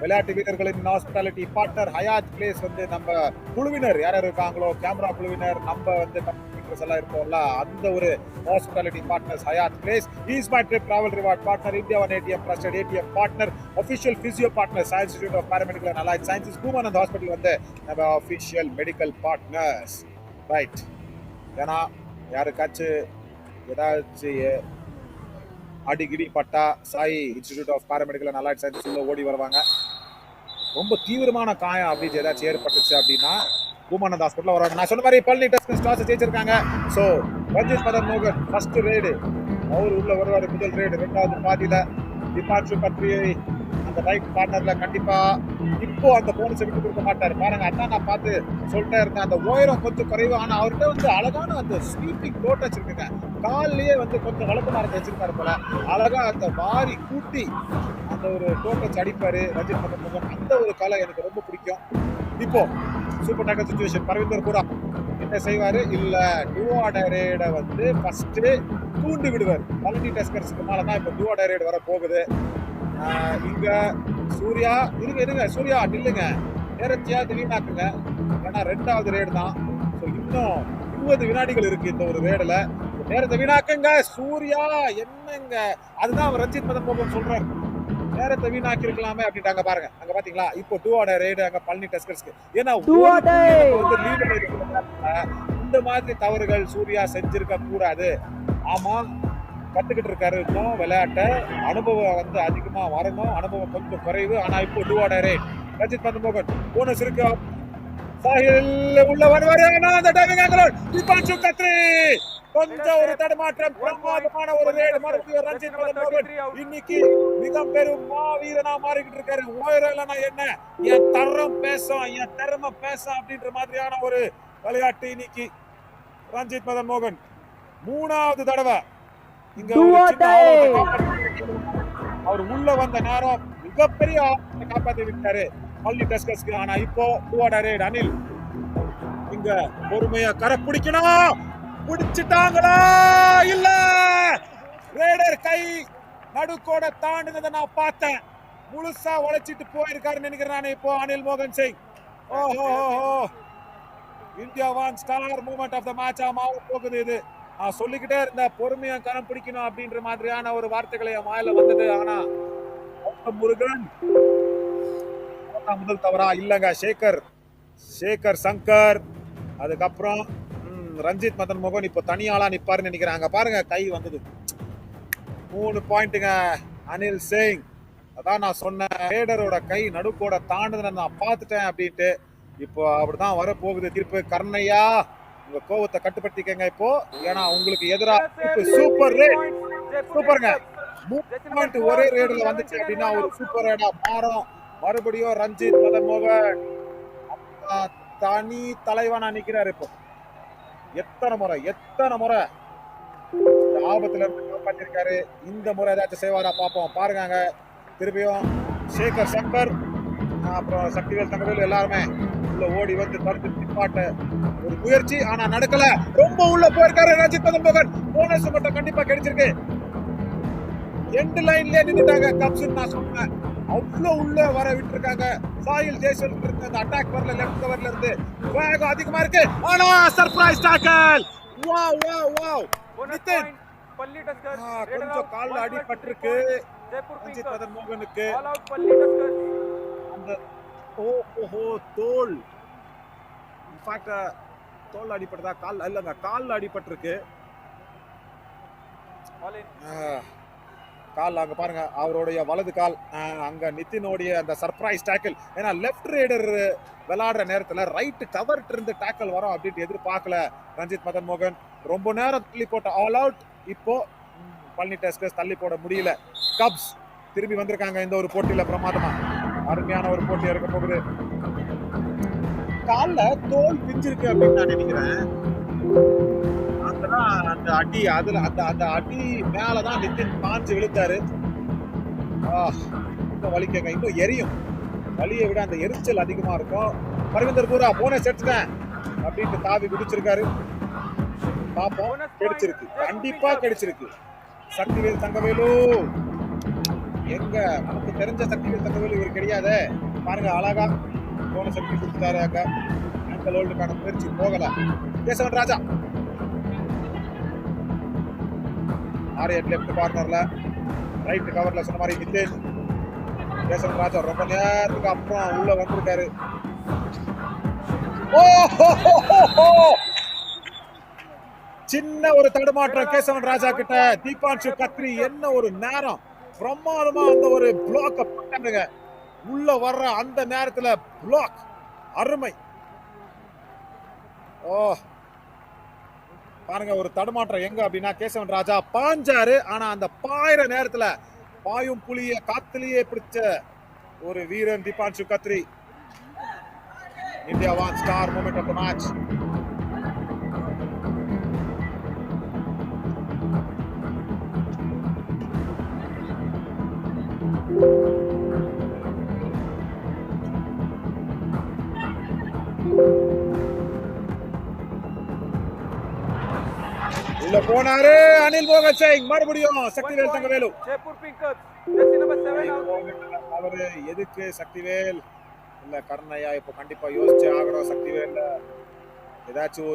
விளையாட்டு வீரர்களின் ஹாஸ்பிட்டாலிட்டி பார்ட்னர் ஹயாத் பிளேஸ் வந்து நம்ம குழுவினர் யார் இருக்காங்களோ, கேமரா குழுவினர், நம்ம வந்து கம்ப்யூட்டர்ஸ் எல்லாம் இருப்போம்ல, அந்த ஒரு hospitality partners Hyatt Place, ease my trip travel reward partner, India one ATM trusted ATM partner, official physio partner science institute of paramedical and allied sciences, Bhoomanand hospital வந்து நம்ம அஃபிஷியல் மெடிக்கல் பார்ட்னர்ஸ். ரைட், ஏன்னா யாருக்காச்சும் ஏதாச்சும் அடிக்கடி பட்டா Sai institute of paramedical and allied sciences உள்ள ஓடி வருவாங்க. ரொம்ப தீவிரமான காயம் அப்படின்னு ஏதாச்சும் ஏற்பட்டுச்சு அப்படின்னா பூமானந்த் ஹாஸ்பிட்டல் வராங்க. நான் சொன்ன மாதிரி பழனி டஸ்கர்ஸ் டாஸ் ஜெயிச்சிருக்காங்க. ஸோ ரஞ்சித் மதன் மோகன் ஃபர்ஸ்ட் ரேடு அவர் உள்ள வருவார். முதல் ரேடு 2வது பாதியில டிபார்ச்சர் பற்றி அந்த அந்த ரைட் கார்னர்ல கண்டிப்பா இப்போ அந்த போனஸை விட்டு கொடுக்க மாட்டாரு. பாருங்க, அதான் நான் பார்த்து சொல்லிட்டே இருந்தேன். அந்த உயரம் கொஞ்சம் குறைவு, ஆனா அவர்கிட்ட வந்து அழகான அந்த ஸ்வீப்பிங் டோட் வச்சிருக்குங்க. கால்லயே வந்து கொஞ்சம் வழக்கமா இருந்து வச்சிருக்காரு போல. அழகா அந்த வாரி கூட்டி அந்த ஒரு டோட்டச் அடிப்பாரு ரஞ்சித் மதன் மோகன். அந்த ஒரு கலை எனக்கு ரொம்ப பிடிக்கும். இப்போ சூப்பர் டேக்கல் சிச்சுவேஷன். பரவிந்தர் கூட என்ன செய்வாரு? இல்ல டுவாடரேட வந்து ஃபர்ஸ்ட் தூண்டி விடுவார். பழனி டஸ்கர்ஸ்க்கு மேலதான் இப்ப டுவாடரேட் வர போகுது. இங்க சூர்யா இருங்க சூர்யா நில்லுங்க, நேரத்தையாவது வீணாக்குங்க. ஏன்னா 2வது ரேடு தான். இன்னும் 20 வினாடிகள் இருக்கு இந்த ஒரு ரேடுல. நேரத்தை வீணாக்குங்க சூர்யா. என்னங்க அதுதான் ரஞ்சித் மதன் மோகன் சொல்றாரு, நேரத்தை வீணாக்கி இருக்கலாமே அப்படின்ட்டாங்க. பாருங்க அங்க பாத்தீங்களா, இப்போ 2 ரேடு அங்க பழனி டஸ்கர்ஸ்க்கு. ஏன்னா இந்த மாதிரி தவறுகள் சூர்யா செஞ்சிருக்க கூடாது. ஆமா, கத்துக்கிட்டு இருக்காரு, இன்னும் விளையாட்ட அனுபவம் வந்து அதிகமா வரணும். அனுபவம் கொஞ்சம் குறைவு. ஆனா இப்போ 2 ரேட் ரஞ்சித் மதன் மோகன் போனஸ் இருக்கு. சாஹில் உள்ள வருவாரு. அந்த டைவிங் ஆங்கிள் தீபான்சு கத்ரி கொஞ்சம் ஒரு தடுமாற்றம். பிரமாதமான ஒரு ரேடு மறுபடியும் ரஞ்சித் மதன் மோகன் இன்னைக்கு மிக பெரும் மாவீரனா மாறிக்கிட்டு இருக்காரு. உயரம் இல்லைன்னா என்ன, என் தரம் பேசும், என் திறமை பேசும் அப்படின்ற மாதிரியான ஒரு விளையாட்டு இன்னைக்கு ரஞ்சித் மதன் மோகன் 3வது தடவை இங்க அவர் உள்ள வந்த நேரம் மிகப்பெரிய ஆபத்தை காப்பாத்தி விட்டாரு பழனி டஸ்கர்ஸ்க்கு. ஆனா இப்போ 2 ரேட் அனில் இங்க பொறுமையா கரை பிடிக்கணும். பிடிச்சிட்டாங்களா? இல்ல, ரேடர் கை நடுக்கோட தாண்டினதை நான் பார்த்தேன். முழுசா உழைச்சிட்டு போயிருக்காருன்னு நினைக்கிறேன் இப்போ அனில் மோகன் சிங். ஓஹோ, India one star moment of the match போகுது இது. நான் சொல்லிக்கிட்டே இருந்தேன், பொறுமையா கரம் பிடிக்கணும் அப்படின்ற மாதிரியான ஒரு வார்த்தைகளை என் வாயில வந்தது. ஆனா முருகன் முதல் தவறா? இல்லங்க, சேகர் சங்கர், அதுக்கப்புறம் ரஞ்சித் மதன் மோகன் இப்போ தனியாளா நிப்பாருன்னு நினைக்கிறாங்க. பாருங்க, கை வந்தது. 3 பாயிண்ட்டுங்க அனில் சிங். அதான் நான் சொன்னேன், ரேடரோட கை நடுக்கோட தாண்டுதுன்னு நான் பார்த்துட்டேன் அப்படின்ட்டு. இப்போ அப்படிதான் வர போகுது தீர்ப்பு. கர்ணையா, உங்க கோவத்தை கட்டுப்படுத்திக்கங்க இப்போ, ஏன்னா உங்களுக்கு எதிராக சூப்பர் ரேட். சூப்பருங்க, 3 பாயிண்ட் ஒரே ரேடுல வந்துச்சு அப்படின்னா ஒரு சூப்பர் ரேடா மாறும். மறுபடியும் ரஞ்சித் மதன் மோகன் தனி தலைவனா நிக்கிறாரு இப்போ. எத்தனை முறை ஆபத்துல இருந்து காப்பாற்றிருக்காரு. இந்த முறை ஏதாச்சும் செய்வாரா பாப்போம். பாருங்க, திருப்பியும் சேகர் சங்கர் அப்புறம் சக்திவேல் தங்கவேல் எல்லாருமே உள்ள ஓடி வந்து தடுத்து நிப்பாட்ட ஒரு முயற்சி, ஆனா நடக்கல. ரொம்ப உள்ள போயிருக்காரு ரஞ்சித் மதன் மோகன். போனஸ் மட்டும் கண்டிப்பா கிடைச்சிருக்கு. எண்ட் லைன்லயே நின்னுட்டாங்க கப்ஸ். நான் சொன்னேன், அவ்வளவு உள்ள வர விட்டுருக்காங்க. சாஹில் ஜெய்சல் இருந்து அந்த அட்டாக் வரல, லெஃப்ட் கவர்ல இருந்து வேகம் அதிகமா இருக்கு. ஆனா சர்ப்ரைஸ் டாக்கல். வாவ் நிதின், கொஞ்சம் கால்ல அடிபட்டிருக்கு ரஞ்சித் மதன் மோகனுக்கு. அந்த தோல், இன்ஃபேக்ட் தோல் அடிபட்டதா, கால் இல்லங்க, கால்ல அடிபட்டிருக்கு. கால் அங்க பாருங்க, அவருடைய வலது கால் அங்க நிதினோடைய அந்த சர்ப்ரைஸ் டேக்கிள். ஏன்னா லெஃப்ட் ரேடர் விளையாடுற நேரத்துல ரைட் கவர்ட் இருந்து டேக்கிள் வரும் அப்படின்ட்டு எதிர்பார்க்கல ரஞ்சித் மதன் மோகன். ரொம்ப நேரம் தள்ளி போட்ட ஆல் அவுட். இப்போ பழனி டஸ்கர்ஸ் தள்ளி போட முடியல. கப்ஸ் திரும்பி வந்திருக்காங்க இந்த ஒரு போட்டியில. பிரமாதமா அருமையான ஒரு போட்டி இருக்க போகுது. கால்ல தோல் பிஞ்சிருக்கு அப்படின்னு நான் நினைக்கிறேன். அந்த அடி, அதுல அந்த அடி மேலதான் நிதின் பாஞ்சு விழுந்தாரு. இன்னும் வலிக்கங்க, இன்னும் எரியும். வலியை விட அந்த எரிச்சல் அதிகமா இருக்கும். பரவிந்தர் பூரா போனஸ் எடுத்துட்டேன் அப்படின்ட்டு தாவி குதிச்சிருக்காரு. பாப்போம், கிடைச்சிருக்கு, கண்டிப்பா கிடைச்சிருக்கு. சக்திவேல் தங்கவேலு எங்க, நமக்கு தெரிஞ்ச சக்திவேல் தங்கவேலு இவர் கிடையாது. பாருங்க, அழகா போனஸ் எடுத்து கொடுத்துட்டாரு. அங்க ஆங்கல் ஹோல்டுக்கான முயற்சி போகல. கேசவன் ராஜா ஆரியட் லெஃப்ட் கார்னர்ல ரைட் கவர்ல சொன்ன மாதிரி நிதின். கேசவன் ராஜா ரொம்ப நேரத்துக்கு அப்புறம் உள்ள வந்திருக்காரு. சின்ன ஒரு தடுமாற்றம் கேசவன் ராஜா கிட்ட. தீபான்சு கத்ரி என்ன ஒரு நேரம், பிரமாதமா அந்த ஒரு பிளாக் பண்ணாங்க. உள்ள வர்ற அந்த நேரத்துல பிளாக் அருமை. பாருங்க, ஒரு தடுமாற்றம் எங்க அப்படின்னா கேசவன் ராஜா பாஞ்சாரு. ஆனா அந்த பாயிர நேரத்துல பாயும் புலிய காத்துலயே பிடிச்ச ஒரு வீரன் Deepanshu Kadri. India won star moment of the match. உள்ள போனாரு அனில் மோகன் சிங். மறுபடியும் Sakthivel Thangavelu. Jaipur Pink Cubs. Jersey number 7 out. அவரு எதுக்கு சக்திவேல் இல்ல கருணையா இப்ப கண்டிப்பா யோசிச்சு ஆகணும். சக்திவேல் ஏதாச்சும்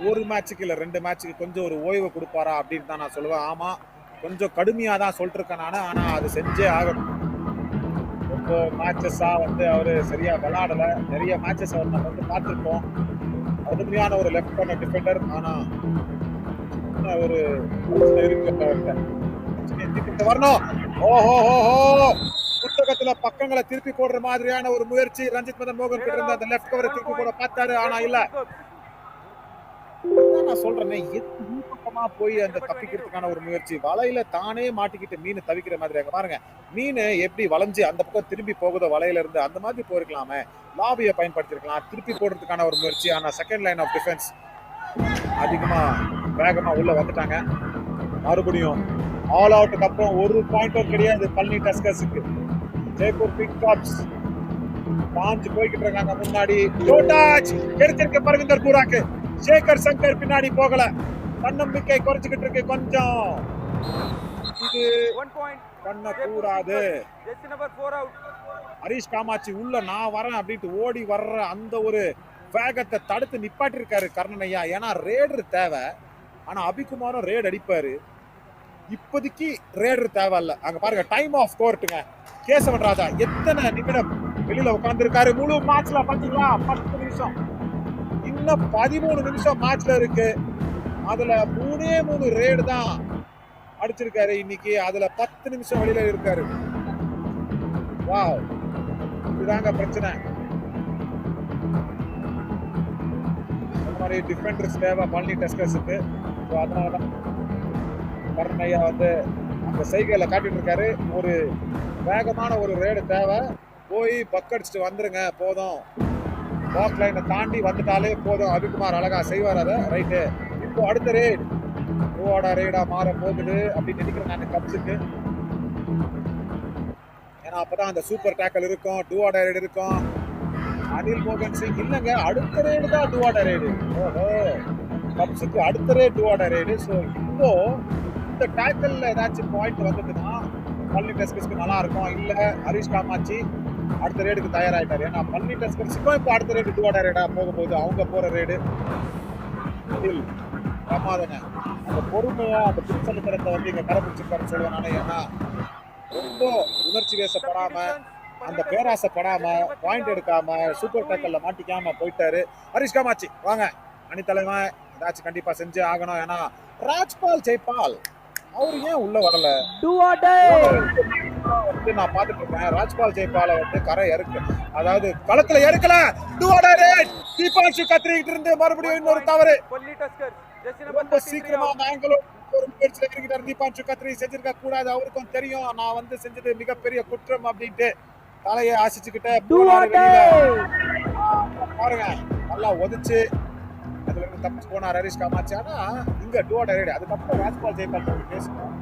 ஒரு மேட்சுக்கு இல்ல 2 மேட்சுக்கு கொஞ்சம் ஒரு ஓய்வு கொடுப்பாரா அப்படின்னு தான் நான் சொல்லுவேன். ஆமா கொஞ்சம் கடுமையா தான் சொல்லிட்டு இருக்கேன் நானு. ஆனா அது செஞ்சே ஆகணும். ரொம்ப மேட்சஸா வந்து அவரு சரியா விளையாடல. நிறைய மேட்சஸ் அவர் நம்ம வந்து பார்த்திருப்போம். அருமையான ஒரு லெஃப்ட் கார்னர் டிஃபெண்டர். ஆனா ஒரு வரணும். ஓஹோ புத்தகத்துல பக்கங்களை திருப்பி போடுற மாதிரியான ஒரு முயற்சி ரஞ்சித் மதன் மோகன் கிட்ட இருந்து அந்த லெஃப்ட் கவரை திருப்பி போட பார்த்தாரு. ஆனா இல்ல நான் சொல்றேன் பக்கமா போய் அந்த தப்பிக்கிறதுக்கான ஒரு முயற்சி. வலையில தானே மாட்டிக்கிட்டு மீன் தவிக்கிற மாதிரி. அங்க பாருங்க மீன் எப்படி வளைஞ்சு அந்த பக்கம் திரும்பி போகுதோ வலையில இருந்து அந்த மாதிரி போயிருக்கலாமே. லாபியை பயன்படுத்திருக்கலாம் திருப்பி போடுறதுக்கான ஒரு முயற்சி. ஆனா செகண்ட் லைன் ஆஃப் டிஃபென்ஸ் அதிகமா வேகமா உள்ள வந்துட்டாங்க. மறுபடியும் ஆல் அவுட்டுக்கு அப்புறம் ஒரு பாயிண்டும் கிடையாது பழனி டஸ்கர்ஸுக்கு. ஜெய்ப்பூர் பிங்க் காப்ஸ் பாஞ்சு போய்கிட்டு இருக்காங்க முன்னாடி. கிடைச்சிருக்க பரவிந்தர் பூராக்கு. சேகர் சங்கர் பின்னாடி போகல. தன்னம்பிக்கை குறைச்சிக்கிட்டு இருக்கு கொஞ்சம். இது 1 point. பண்ண கூடாது. Jersey number 4 out. Harish Kamakshi உள்ள நான் வரேன் அப்படின்ட்டு ஓடி வர்ற அந்த ஒரு வேகத்தை தடுத்து நிப்பாட்டி இருக்காரு கர்ணனையா. ஏன்னா ரேடர் தேவை. ஆனா அபிகுமாரும் ரேட் அடிப்பாரு. இப்போதைக்கு ரேடர் தேவையில்ல. அங்க பாருங்க டைம் ஆஃப் கோர்ட்டுங்க. கேசவன் ராஜா எத்தனை நிமிடம் வெளியில உட்கார்ந்துருக்காரு முழு மேட்ச்ல பாத்தீங்களா? 10 நிமிஷம். இன்னும் 13 நிமிஷம் மேட்ச்ல இருக்கு. அதுல 3 ரேடு தான் அடிச்சிருக்காரு இன்னைக்கு. அதுல 10 நிமிஷம் வெளியில இருக்காரு. வாவ், இதுதாங்க பிரச்சனை. இந்த மாதிரி டிஃபெண்டர்ஸ் தேவை பழனி டஸ்கர்ஸுக்கு. அதனாலதான் கருணையா வந்து அந்த சைக்கிள காட்டிட்டு இருக்காரு. ஒரு வேகமான ஒரு ரேடு தேவை. போய் பக் அடிச்சுட்டு வந்துருங்க போதும். பாக் லைனை தாண்டி வந்துட்டாலே போதும். அபிகுமார் அழகா செய்வார் அதை. ரைட்டு. இப்போ அடுத்த ரேட் ஓட ரேடா மாற போகுது அப்படின்னு நினைக்கிறேன் நான் கப்ஸுக்கு. ஏன்னா அப்பதான் அந்த சூப்பர் டேக்கல் இருக்கும், டூஆட ரேடு இருக்கும். அனில் மோகன் சிங் இல்லைங்க, அடுத்த ரேடு தான் டூஆட ரேடு. ஓஹோ, கப்ஸுக்கு அடுத்த ரேட் டூஆட ரேடு. ஸோ இப்போ இந்த டேக்கல்ல ஏதாச்சும் பாயிண்ட் வந்ததுன்னா பழனி டஸ்கர்ஸ்க்கு நல்லா இருக்கும். இல்ல ஹரிஷ் காமாட்சி அடுத்த ரேடுக்கு தயாராயிட்டாரு. ஏன்னா பழனி டஸ்கர்ஸுக்கும் இப்போ அடுத்த ரேடு டூஆட ரேடா போக போகுது. அவங்க போற ரேடு பிரமாதங்க. அந்த பொறுமையா அந்த பிடிச்சலத்தரத்தை வந்து இங்க கடைபிடிச்சிருக்காருன்னு சொல்லுவேன் நானே. ஏன்னா ரொம்ப உணர்ச்சி வேசப்படாம அந்த பேராசப்படாம பாயிண்ட் எடுக்காம சூப்பர் டேக்கல்ல மாட்டிக்காம போயிட்டாரு. ஹரிஷ் காமாட்சி வாங்க அணித்தலைமை ஏதாச்சும் கண்டிப்பா செஞ்சே ஆகணும். ஏன்னா ராஜ்பால் ஜெய்பால் அவரு ஏன் உள்ள வரல? வந்து நான் பாத்துட்டு இருக்கேன். ராஜ்பால் ஜெய்பால வந்து கரை இருக்கு, அதாவது களத்துல இறக்கல. தீபான்சு கத்ரிக்கிட்டு இருந்து மறுபடியும் இன்னொரு தவறு. ரொம்ப சீக்கிரமா அந்த ஆங்கிளும் ஒரு முயற்சியில இருக்கிறார். தீபான்சு கத்ரி செஞ்சிருக்க கூடாது. அவருக்கும் தெரியும் நான் வந்து செஞ்சது மிகப்பெரிய குற்றம் அப்படின்ட்டு தலையை ஆசிச்சுக்கிட்ட பாருங்க நல்லா ஒதிச்சு அதுல இருந்து தப்பிச்சு போனார் ஹரிஷ் காமாட்சி. ஆனா இங்க டூஆட ரேடு. அதுக்கப்புறம் ராஜ்பால் ஜெய்பால் பேசணும்.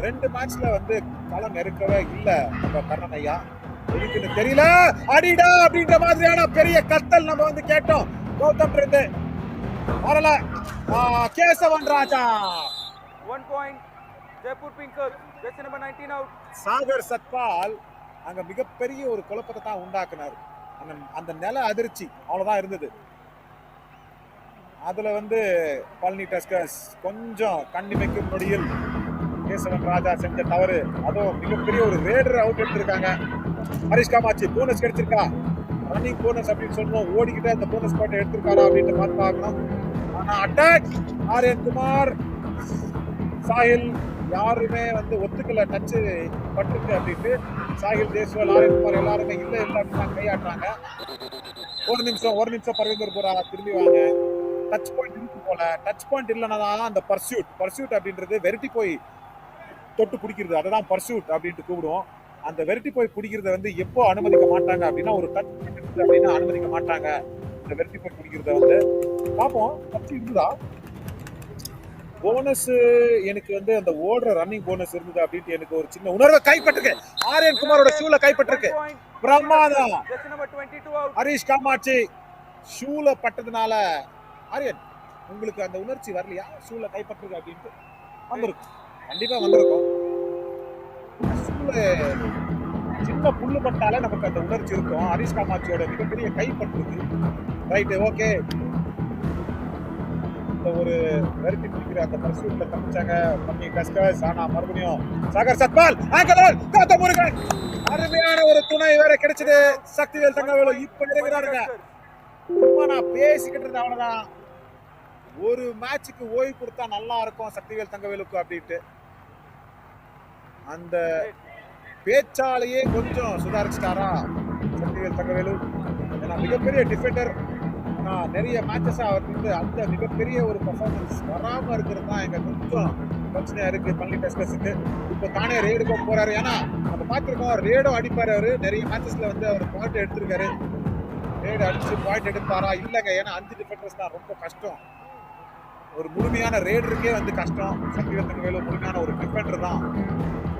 2 மேட்ச்ல வந்து களம் நெருக்கவே இல்ல நம்ம கர்ணன் ஐயா. எதுக்குன்னு தெரியல. அடிடா அப்படின்ற மாதிரியான பெரிய கத்தல் நம்ம வந்து கேட்டோம். கௌதம் இருந்து வரல. கேசவன் ராஜா 1 point. Jaipur Pink Cubs. Jersey number 19 out. Sagar Satpal அங்க மிகப்பெரிய ஒரு குழப்பத்தை தான் உண்டாக்குனாரு. அந்த நில அதிர்ச்சி அவ்வளவுதான் இருந்தது. அதுல வந்து பழனி டஸ்கர்ஸ் கொஞ்சம் கண்ணிமைக்கும் நொடியில் கேசவன் ராஜா செஞ்ச தவறு. அதுவும் மிகப்பெரிய ஒரு ரேடர் அவுட் எடுத்திருக்காங்க. ஹரிஷ் காமாட்சி போனஸ் கிடைச்சிருக்கா? ரன்னிங் போனஸ் அப்படின்னு சொல்றோம். ஓடிக்கிட்டே அந்த போனஸ் பாயிண்ட் எடுத்திருக்காரா அப்படின்னு பார்த்து பார்க்கணும். ஆனா அட்டாக் ஆர்யன் குமார் சாஹில் யாருமே வந்து ஒத்துக்கல டச்சு பட்டிருக்கு அப்படின்ட்டு. சாஹில் தேஸ்வால் ஆர்யன் குமார் எல்லாருமே இல்ல அப்படின்னு கையாட்டுறாங்க. ஒரு நிமிஷம் பரவிந்தர் பூரா திரும்பி வாங்க. டச் பாயிண்ட் இருக்கு போல. டச் பாயிண்ட் இல்லைன்னா அந்த பர்சூட் அப்படின்றது வெரைட்டி போய் தொட்டு பிடிக்கிறது. அதுதான் பர்சூட் அப்படின்ட்டு கூப்பிடுவோம். அந்த விரட்டி போய் பிடிக்கிறத வந்து எப்போ அனுமதிக்க மாட்டாங்க அப்படின்னா ஒரு டச் அப்படின்னா அனுமதிக்க மாட்டாங்க. இந்த விரட்டி போய் பிடிக்கிறத வந்து பார்ப்போம். டச் இருக்குதா? போனஸ் எனக்கு வந்து அந்த ஓடுற ரன்னிங் போனஸ் இருந்தது அப்படின்ட்டு எனக்கு ஒரு சின்ன உணர்வை கைப்பற்றிருக்கு. ஆர்யன் குமாரோட ஷூல கைப்பற்றிருக்கு. பிரமாதம். Jersey number 22 out. Harish Kamakshi ஷூல பட்டதுனால Aryan உங்களுக்கு அந்த உணர்ச்சி வரலையா? ஷூல கைப்பற்றிருக்கு அப்படின்ட்டு வந்திருக்கும். கண்டிப்பா வந்திருக்கும். ஷூல சின்ன புல்லு பட்டாலே நமக்கு அந்த உணர்ச்சி இருக்கும். ஹரிஷ் காமாட்சியோட மிகப்பெரிய கைப்பற்றுது. Right, okay. இந்த ஒரு வெறுத்தி பிடிக்கிற அந்த பர்சூட்ல தப்பிச்சாங்க பண்ணி கஸ்கஸ். ஆனா மறுபடியும் சாகர் சத்பால் ஆங்கலர் காத்த முருகன் அருமையான ஒரு துணை வேற கிடைச்சது. சக்திவேல் தங்கவேலு இப்ப இறங்குறாருங்க. சும்மா நான் பேசிக்கிட்டு இருந்தேன் அவ்வளவுதான். ஒரு மேட்சுக்கு ஓய்வு கொடுத்தா நல்லா இருக்கும் சக்திவேல் தங்கவேலுக்கு அப்படின்ட்டு அந்த பேச்சாலேயே கொஞ்சம் சுதாரிச்சிட்டாரா சக்திவேல் தங்கவேலு. ஏன்னா மிகப்பெரிய டிஃபெண்டர். நிறைய மேட்சஸ் அவர் வந்து அந்த மிகப்பெரிய ஒரு பர்ஃபார்மன்ஸ் வராம இருக்கிறது தான் எங்க கொஞ்சம் பிரச்சனையா இருக்கு பள்ளி டெஸ்டர்ஸுக்கு. இப்போ தானே ரேடுக்கோ போறாரு. ஏன்னா நம்ம பார்த்துருக்கோம் ரேடோ அடிப்பாரு. அவரு நிறைய மேட்சஸ்ல வந்து அவர் பாயிண்ட் எடுத்திருக்காரு. ரேடு அடிச்சு பாயிண்ட் எடுப்பாரா? இல்லைங்க. ஏன்னா 5 டிஃபெண்டர்ஸ் தான் ரொம்ப கஷ்டம். ஒரு முழுமையான ரேடருக்கே வந்து கஷ்டம். சக்திவேல் தங்கவேலு முழுமையான ஒரு டிஃபெண்டர் தான்.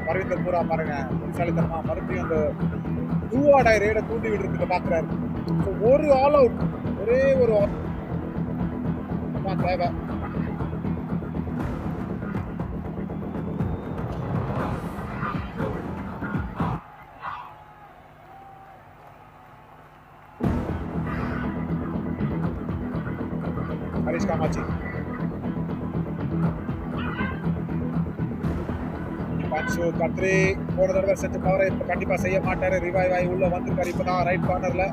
பரவிந்தர் பூரா பாருங்க புத்திசாலித்தனமா மறுபடியும் அந்த டூவாடை ரேடை தூண்டி விடுறதுக்கு பாக்குறாரு. ஒரு ஆல் அவுட், ஒரே ஒரு தேவை. ஹரிஷ் காமாட்சி பஞ்சு கத்ரி போன தடவை செஞ்ச பவரை இப்ப கண்டிப்பா செய்ய மாட்டாரு. ரிவைவ் ஆகி உள்ள வந்திருக்காரு. இப்பதான் ரைட் கார்னர்ல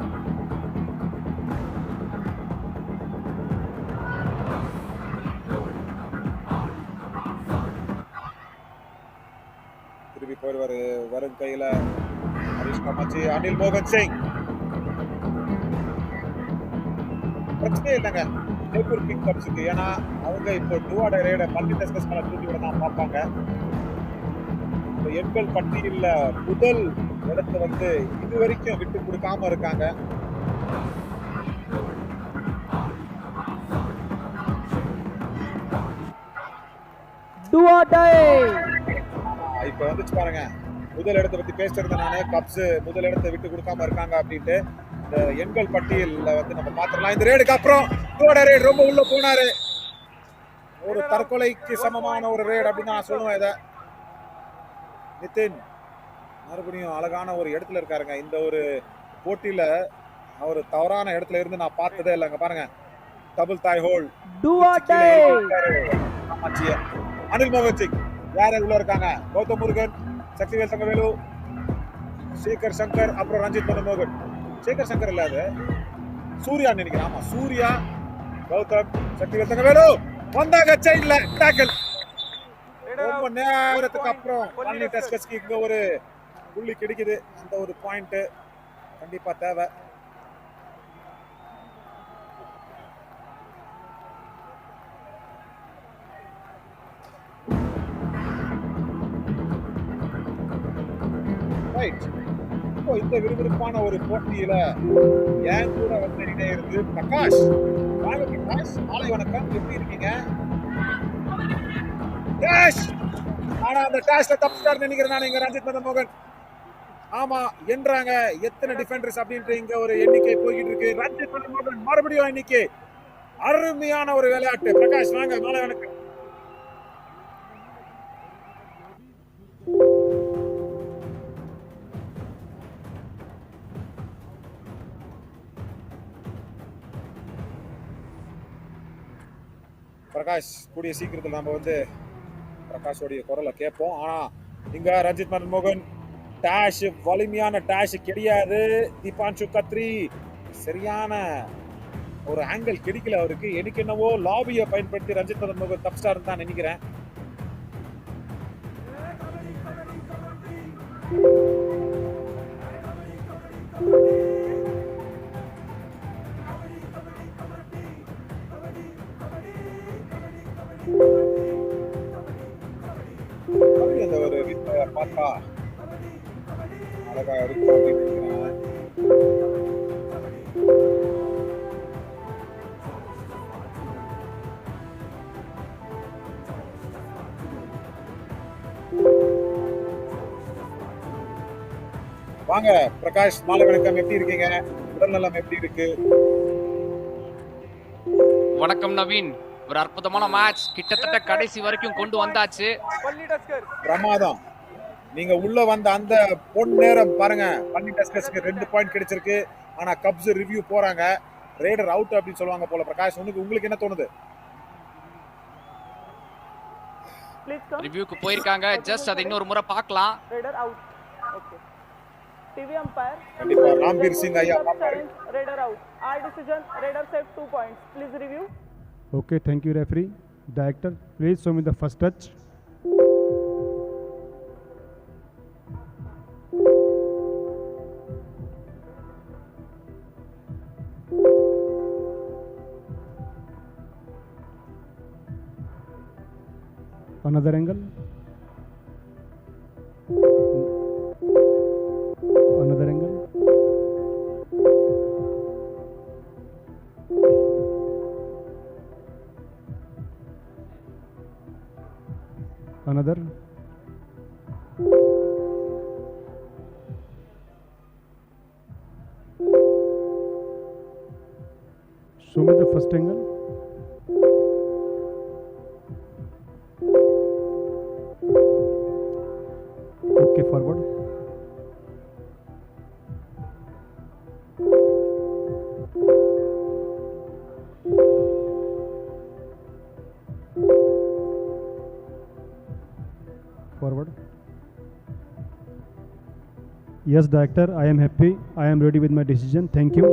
திருப்பி போயிடுவாரு. வரும் கையில ஹரிஷ் காமாட்சி. அனில் மோகன் சிங் பிரச்சனையே இல்லைங்க ஜெய்ப்பூர் பிங்க் கப்ஸுக்கு. ஏன்னா அவங்க இப்போ டூவாட ரேட மல்டி டெஸ்கஸ் மேல தூக்கி விட தான் பார்ப்பாங்க. எண்கள் பட்டியல்ல முதல் இடத்தை வந்து இது வரைக்கும் விட்டு கொடுக்காம இருக்காங்க. இப்ப வந்துச்சு பாருங்க. முதல் இடத்தை பத்தி பேசுறது நானே. கப்ஸ் முதல் இடத்தை விட்டு கொடுக்காம இருக்காங்க அப்படின்ட்டு இந்த எண்கள் பட்டியல்ல வந்து நம்ம பாத்துக்கலாம். இந்த ரேடுக்கு அப்புறம் ரேட் ரொம்ப உள்ள போனாரு. ஒரு தற்கொலைக்கு சமமான ஒரு ரேட் அப்படின்னு நான் சொல்லுவேன். இதை நிதின் மறுபடியும் அழகான ஒரு இடத்துல இருக்காருங்க. இந்த ஒரு போட்டியில அவர் தவறான இடத்துல இருந்து நான் பார்த்ததே இல்லைங்க. பாருங்க டபுள் தாய் ஹோல். அனில் மோகன் சிங் யார் உள்ள இருக்காங்க? கௌதம் முருகன், சக்திவேல் தங்கவேலு, சேகர் சங்கர், அப்புறம் ரஞ்சித் மோகன். சேகர் சங்கர் இல்ல, அது சூர்யா நினைக்கிறேன். ஆமா சூர்யா, கௌதம், சக்திவேல் தங்கவேலு வந்தாங்க. சைட்ல டாக்கிள். ரொம்ப நேரத்துக்கு அப்புறம் பள்ளி டெஸ்கஸ்க்கு இங்க ஒரு புள்ளி கிடைக்குது. அந்த ஒரு பாயிண்ட் கண்டிப்பா தேவை. ரைட். இப்போ இந்த விறுவிறுப்பான ஒரு போட்டியில ஏன் கூட வந்து இணையிறது பிரகாஷ். வாங்க பிரகாஷ், மாலை வணக்கம். எப்படி இருக்கீங்க? டேஷ். ஆனா அந்த டேஷ்ல தப்பிச்சார் நினைக்கிறேன் நான். இங்க ரஞ்சித் மோகன் ஆமா என்றாங்க. எத்தனை டிஃபெண்டர்ஸ் அப்படின்ட்டு இங்க ஒரு எண்ணிக்கை போய்கிட்டு இருக்கு. ரஞ்சித் மோகன் மறுபடியும் எண்ணிக்கை. அருமையான ஒரு விளையாட்டு. பிரகாஷ் வாங்க, மாலை வணக்கம். பிரகாஷ் கூடிய சீக்கிரத்தில் நம்ம வந்து பிரகாஷோடைய குரலை கேட்போம். ஆனா இங்க ரஞ்சித் மோகன் டேஷ், வலிமையான டேஷ் கிடையாது. தீபான்சு கத்ரி சரியான ஒரு ஆங்கிள் கிடைக்கல அவருக்கு. எனக்கு என்னவோ லாபியை பயன்படுத்தி ரஞ்சித் மோகன் தப்ஸ்டார் தான் நினைக்கிறேன். அந்த ஒரு பார்த்தா அழகா இருக்கும் அப்படின்னு நினைக்கிறேன். வாங்க பிரகாஷ், மாலை வணக்கம். எப்படி இருக்கீங்க? உடல்நலம் எப்படி இருக்கு? வணக்கம் நவீன். ஒரு அற்புதமான மேட்ச், கிட்டத்தட்ட கடைசி வரைக்கும் கொண்டு வந்தாச்சு. Palli Tuskers. பிரமாதம். நீங்க உள்ள வந்த அந்த பொன் நேரம் பாருங்க. பள்ளி டஸ்கர்ஸ்க்கு 2 பாயிண்ட் கிடைச்சிருக்கு. ஆனா கப்ஸ் ரிவ்யூ போறாங்க. ரேடர் அவுட் அப்படின்னு சொல்லுவாங்க போல. பிரகாஷ், உங்களுக்கு என்ன தோணுது? Please come. ரிவ்யூக்கு போயிருக்காங்க. ஜஸ்ட் அதை இன்னொரு முறை பார்க்கலாம். Raider out. Okay. TV umpire. கண்டிப்பா ராம்பீர் சிங் ஐயா Sub challenge, Raider out. Our decision, Raider saved 2 points. Please review. Okay, thank you, referee. Director, please show me the first touch. Another angle. Another angle. Another. Show me the first angle. Okay, forward. Forward. Yes, director, I am happy. I am ready with my decision. Thank you.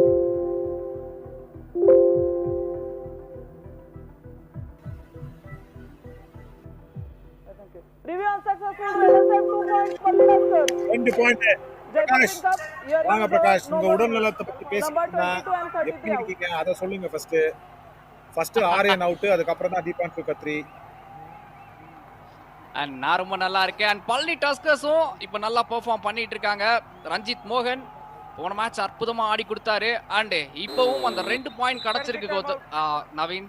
Thank you. Review unsuccessful. Raider saved 2 points. Palli Tuskers. 2 point. Jaipur Prakash, Pink Cup. Year வாங்க number Prakash, no உங்க more உடல்நலத்தை பத்தி number பேசினா 22 and 33 எப்படி out. இருக்கீங்க அதை சொல்லுங்க. First Aryan out, அதுக்கப்புறம் தான் தீபான்கு கத்ரி. அண்ட் நான் ரொம்ப நல்லா இருக்கேன். அண்ட் பள்ளி டஸ்கர்ஸும் இப்போ நல்லா பெர்ஃபார்ம் பண்ணிட்டு இருக்காங்க. ரஞ்சித் மோகன் போன மேட்ச் அற்புதமா ஆடி கொடுத்தாரு. அண்ட் இப்பவும் அந்த 2 பாயிண்ட் கிடைச்சிருக்கு நவீன்.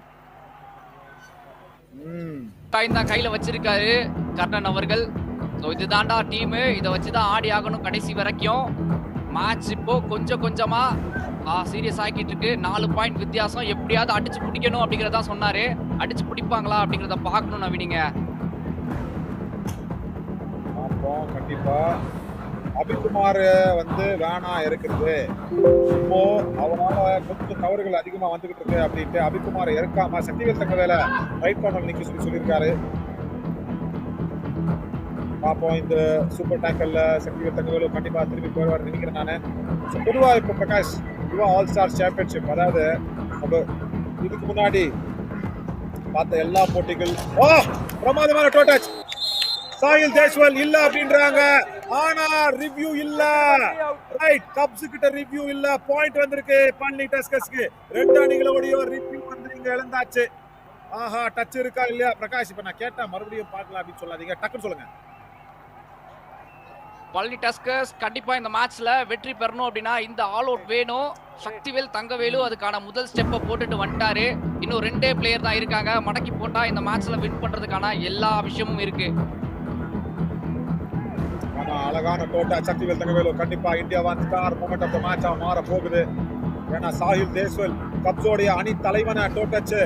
டைம் தான் கையில வச்சிருக்காரு கர்ணன் அவர்கள். ஸோ இதுதான்டா டீமு, இதை வச்சு தான் ஆடி ஆகணும் கடைசி வரைக்கும். மேட்ச் இப்போ கொஞ்சம் கொஞ்சமா சீரியஸ் ஆகிட்டு இருக்கு. 4 பாயிண்ட் வித்தியாசம், எப்படியாவது அடிச்சு பிடிக்கணும் அப்படிங்கறத சொன்னாரு. அடிச்சு பிடிப்பாங்களா அப்படிங்கறத பார்க்கணும் நவீனிங்க. பார்ப்போம் கண்டிப்பா. அபிகுமார் வேணா இருக்குது. இப்போ அவனால கொஞ்சம் தவறுகள் அதிகமா வந்துகிட்டு இருக்கு அப்படின்ட்டு அபிகுமார் இறக்காம சக்திவேல் தங்கவேல ரைட் கார்னர் நிக்க சொல்லியிருக்காரு. பார்ப்போம் இந்த சூப்பர் டேக்கல்ல சக்திவேல் தங்கவேலு கண்டிப்பா திரும்பி போயிடுவார் நினைக்கிறேன் நானு. பொதுவா இப்போ பிரகாஷ் யுவா ஆல் ஸ்டார் சாம்பியன்ஷிப், அதாவது நம்ம இதுக்கு முன்னாடி பார்த்த எல்லா போட்டிகள் பிரமாதமான டோ டச். சாஹில் தேஷ்வால் இல்ல அப்படின்றாங்க. ஆனா ரிவ்யூ இல்ல. ரைட், கப்ஸ் கிட்ட ரிவ்யூ இல்ல. பாயிண்ட் வந்திருக்கு பள்ளி டஸ்கர்ஸ்க்கு. 2 அணிகளோட ரிவ்யூ இங்க இழந்தாச்சு. ஆஹா, டச் இருக்கா இல்லையா? பிரகாஷ், இப்ப நான் கேட்டா மறுபடியும் பார்க்கலாம் அப்படின்னு சொல்லாதீங்க, டக்குன்னு சொல்லுங்க. பள்ளி டஸ்கர்ஸ் கண்டிப்பா இந்த மேட்ச்ல வெற்றி பெறணும் அப்படின்னா இந்த ஆல் அவுட் வேணும். சக்திவேல் தங்கவேலு அதுக்கான முதல் ஸ்டெப்பை போட்டுட்டு வந்துட்டாரு. இன்னும் 2 பிளேயர் தான் இருக்காங்க. மடக்கி போட்டா இந்த மேட்ச்ல வின் பண்றதுக்கான எல்லா விஷயமும் இருக்கு. ஆனா அழகான டோட்டா சக்திவேல் தங்கவேலு கண்டிப்பா இந்தியாவான் ஸ்டார் மொமெண்ட் ஆஃப் த மேட்சா மாற போகுது. ஏன்னா சாஹில் தேஷ்வால் கப்ஸோடைய அணி தலைவனை டோட்டச்சு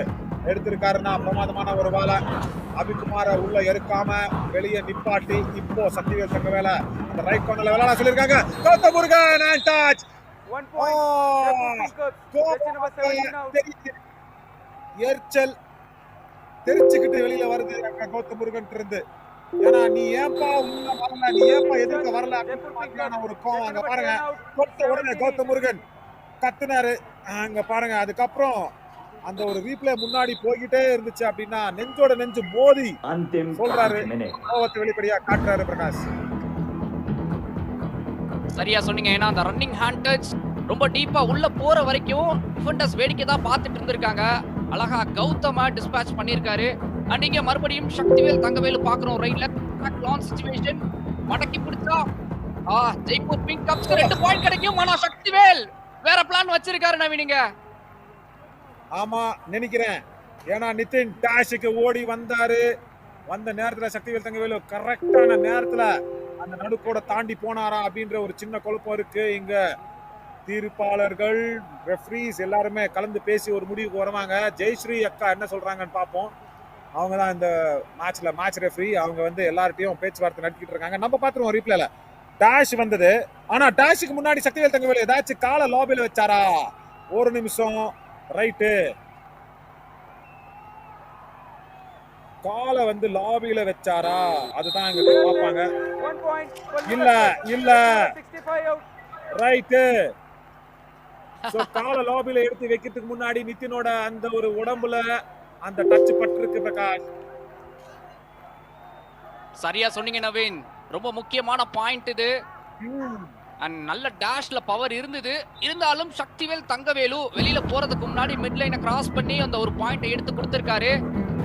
எடுத்திருக்காருன்னா பிரமாதமான ஒரு வேலை. அபிகுமார உள்ள எடுக்காம வெளியே நிப்பாட்டி இப்போ சக்திவேல் தங்கவேல அந்த ரைட் கார்னர்ல விளையாட சொல்லிருக்காங்க. Gautham Murugan and touch. 1 point. Jaipur Pink Cup. Jersey number 17 out. எர்ச்சல் தெரிச்சுக்கிட்டு வெளியில வருது அங்க கௌதம் முருகன் இருந்து. ஏன்னா நீ ஏன்பா உள்ள வரல, நீ ஏன்பா எதிர்க்க வரல அப்படின்னு ஒரு கோவம். அங்க பாருங்க, கொத்த உடனே கௌதம் முருகன் கத்துனாரு. அங்க பாருங்க, அதுக்கப்புறம் அந்த ஒரு ரீப்ளே முன்னாடி போய்கிட்டே இருந்துச்சு அப்படின்னா நெஞ்சோட நெஞ்சு மோதி சொல்றாரு, கோவத்தை வெளிப்படையா காட்டுறாரு பிரகாஷ். சரியா சொன்னீங்க. ஏன்னா அந்த ரன்னிங் ஹேண்ட் டச் ரொம்ப டீப்பா உள்ள போற வரைக்கும் டிஃபெண்டர்ஸ் வேடிக்கை தான் பார்த்துட்டு இருந்திருக்காங்க. அழகா கௌதமா டிஸ்பேட்ச் பண்ணியிருக்காரு. அண்ட் இங்க மறுபடியும் சக்திவேல் தங்கவேலு பாக்குறோம். ரைட்ல லாங் சிச்சுவேஷன் மடக்கி பிடிச்சா ஜெய்ப்பூர் பிங்க் கப்ஸ்க்கு 2 பாயிண்ட் கிடைக்கும். ஆனா சக்திவேல் வேற பிளான் வச்சிருக்காரு நவீனிங்க. ஆமா நினைக்கிறேன். ஏன்னா நிதின் டேஷுக்கு ஓடி வந்தாரு. வந்த நேரத்துல சக்திவேல் தங்கவேலு கரெக்டான நேரத்துல அந்த நடுக்கோட தாண்டி போனாரா அப்படின்ற ஒரு சின்ன குழப்பம் இருக்கு. இங்க தீர்ப்பாளர்கள் ரெஃப்ரீஸ் எல்லாருமே கலந்து பேசி ஒரு முடிவுக்கு வருவாங்க. ஜெயஸ்ரீ அக்கா என்ன சொல்றாங்கன்னு பார்ப்போம். அவங்க தான் இந்த மேட்ச் ரெஃப்ரி. அவங்க வந்து எல்லார்ட்டையும் பேச்சுவார்த்தை நடத்திட்டு இருக்காங்க. நம்ம பார்த்துருவோம் ரீப்ளேல. டேஷ் வந்தது. ஆனா டேஷுக்கு முன்னாடி சக்திவேல் தங்கவேலு ஏதாச்சும் காலை லாபில வச்சாரா? ஒரு நிமிஷம். ரைட்டு, காலை வந்து லாபில வச்சாரா? அதுதான் இங்க பார்ப்பாங்க. 1 point. இல்ல இல்ல 65 out. ரைட்டு. சோ காலை லாபில எடுத்து வைக்கிறதுக்கு முன்னாடி நிதினோட அந்த ஒரு உடம்புல அந்த டச் பட்டிருக்கு பிரகாஷ். சரியா சொன்னீங்க நவீன். ரொம்ப முக்கியமான பாயிண்ட் இது. அண்ட் நல்ல டேஷ்ல பவர் இருந்தது. இருந்தாலும் சக்திவேல் தங்கவேலு வெளியில போறதுக்கு முன்னாடி மிட் லைனை கிராஸ் பண்ணி அந்த ஒரு பாயிண்ட் எடுத்து கொடுத்திருக்காரு.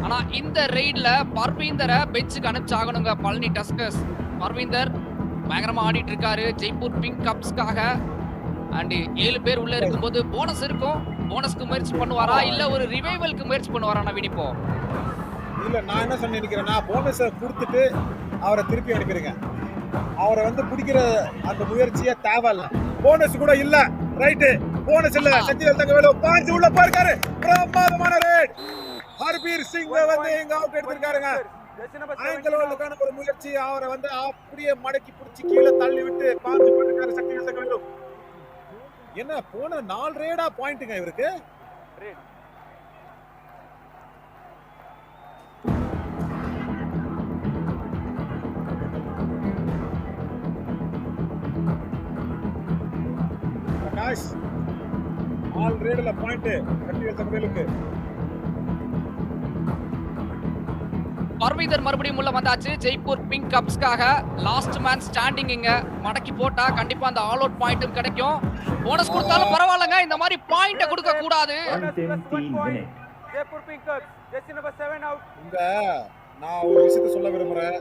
ஆனா இந்த ரெய்ட்ல பர்வீந்தரை பெஞ்சுக்கு அனுப்பிச்சாகணுங்க பழனி டஸ்கர்ஸ். பர்வீந்தர் பயங்கரமா ஆடிட்டு இருக்காரு ஜெய்ப்பூர் பிங்க் கப்ஸ்க்காக. அண்ட் 7 பேர் உள்ள இருக்கும்போது போனஸ் இருக்கும். போனஸ்க்கு முயற்சி பண்ணுவாரா இல்ல ஒரு ரிவைவலுக்கு முயற்சி பண்ணுவாரா நவீன்? இப்போ இல்ல நான் என்ன சொன்ன நினைக்கிறேன்னா போனஸை கொடுத்துட்டு அவரை திருப்பி அனுப்பிடுங்க. அவரை வந்து பிடிக்கிற அந்த முயற்சியே தேவையில்ல. போனஸ் கூட இல்ல. ரைட்டு, போனஸ் இல்ல. சக்திவேல் தங்கவேலு பாஞ்சு உள்ள போயிருக்காரு. பிரமாதமான ரேட். ஹர்பீர் சிங் வந்து இங்க அவுட் எடுத்திருக்காருங்க. Jersey number ஆங்கிலோலுக்கான ஒரு முயற்சி. அவரை வந்து அப்படியே மடக்கி பிடிச்சி கீழே தள்ளி விட்டு பாஞ்சு போயிருக்காரு சக்திவேல் தங்கவேலு. என்ன போன 4 ரேடா பாயிண்ட்டுங்க இவருக்கு. red. பிரகாஷ் 4 ரேடுல பாயிண்ட் சக்திவேல் தங்கவேலுக்கு. பர்வீந்தர் மறுபடியும் உள்ள வந்தாச்சு ஜெய்ப்பூர் பிங்க் கப்ஸ்க்காக. லாஸ்ட் மேன் ஸ்டாண்டிங் இங்க மடக்கி போட்டா கண்டிப்பா அந்த ஆல் அவுட் பாயிண்ட்டும் கிடைக்கும். போனஸ் கொடுத்தாலும் பரவாயில்லைங்க. இந்த மாதிரி பாயிண்ட கொடுக்க கூடாது. Bonus plus 1 point. Jaipur Pink Cubs. Jersey number 7 out. இந்த நான் ஒரு விஷயத்த சொல்ல விரும்புறேன்.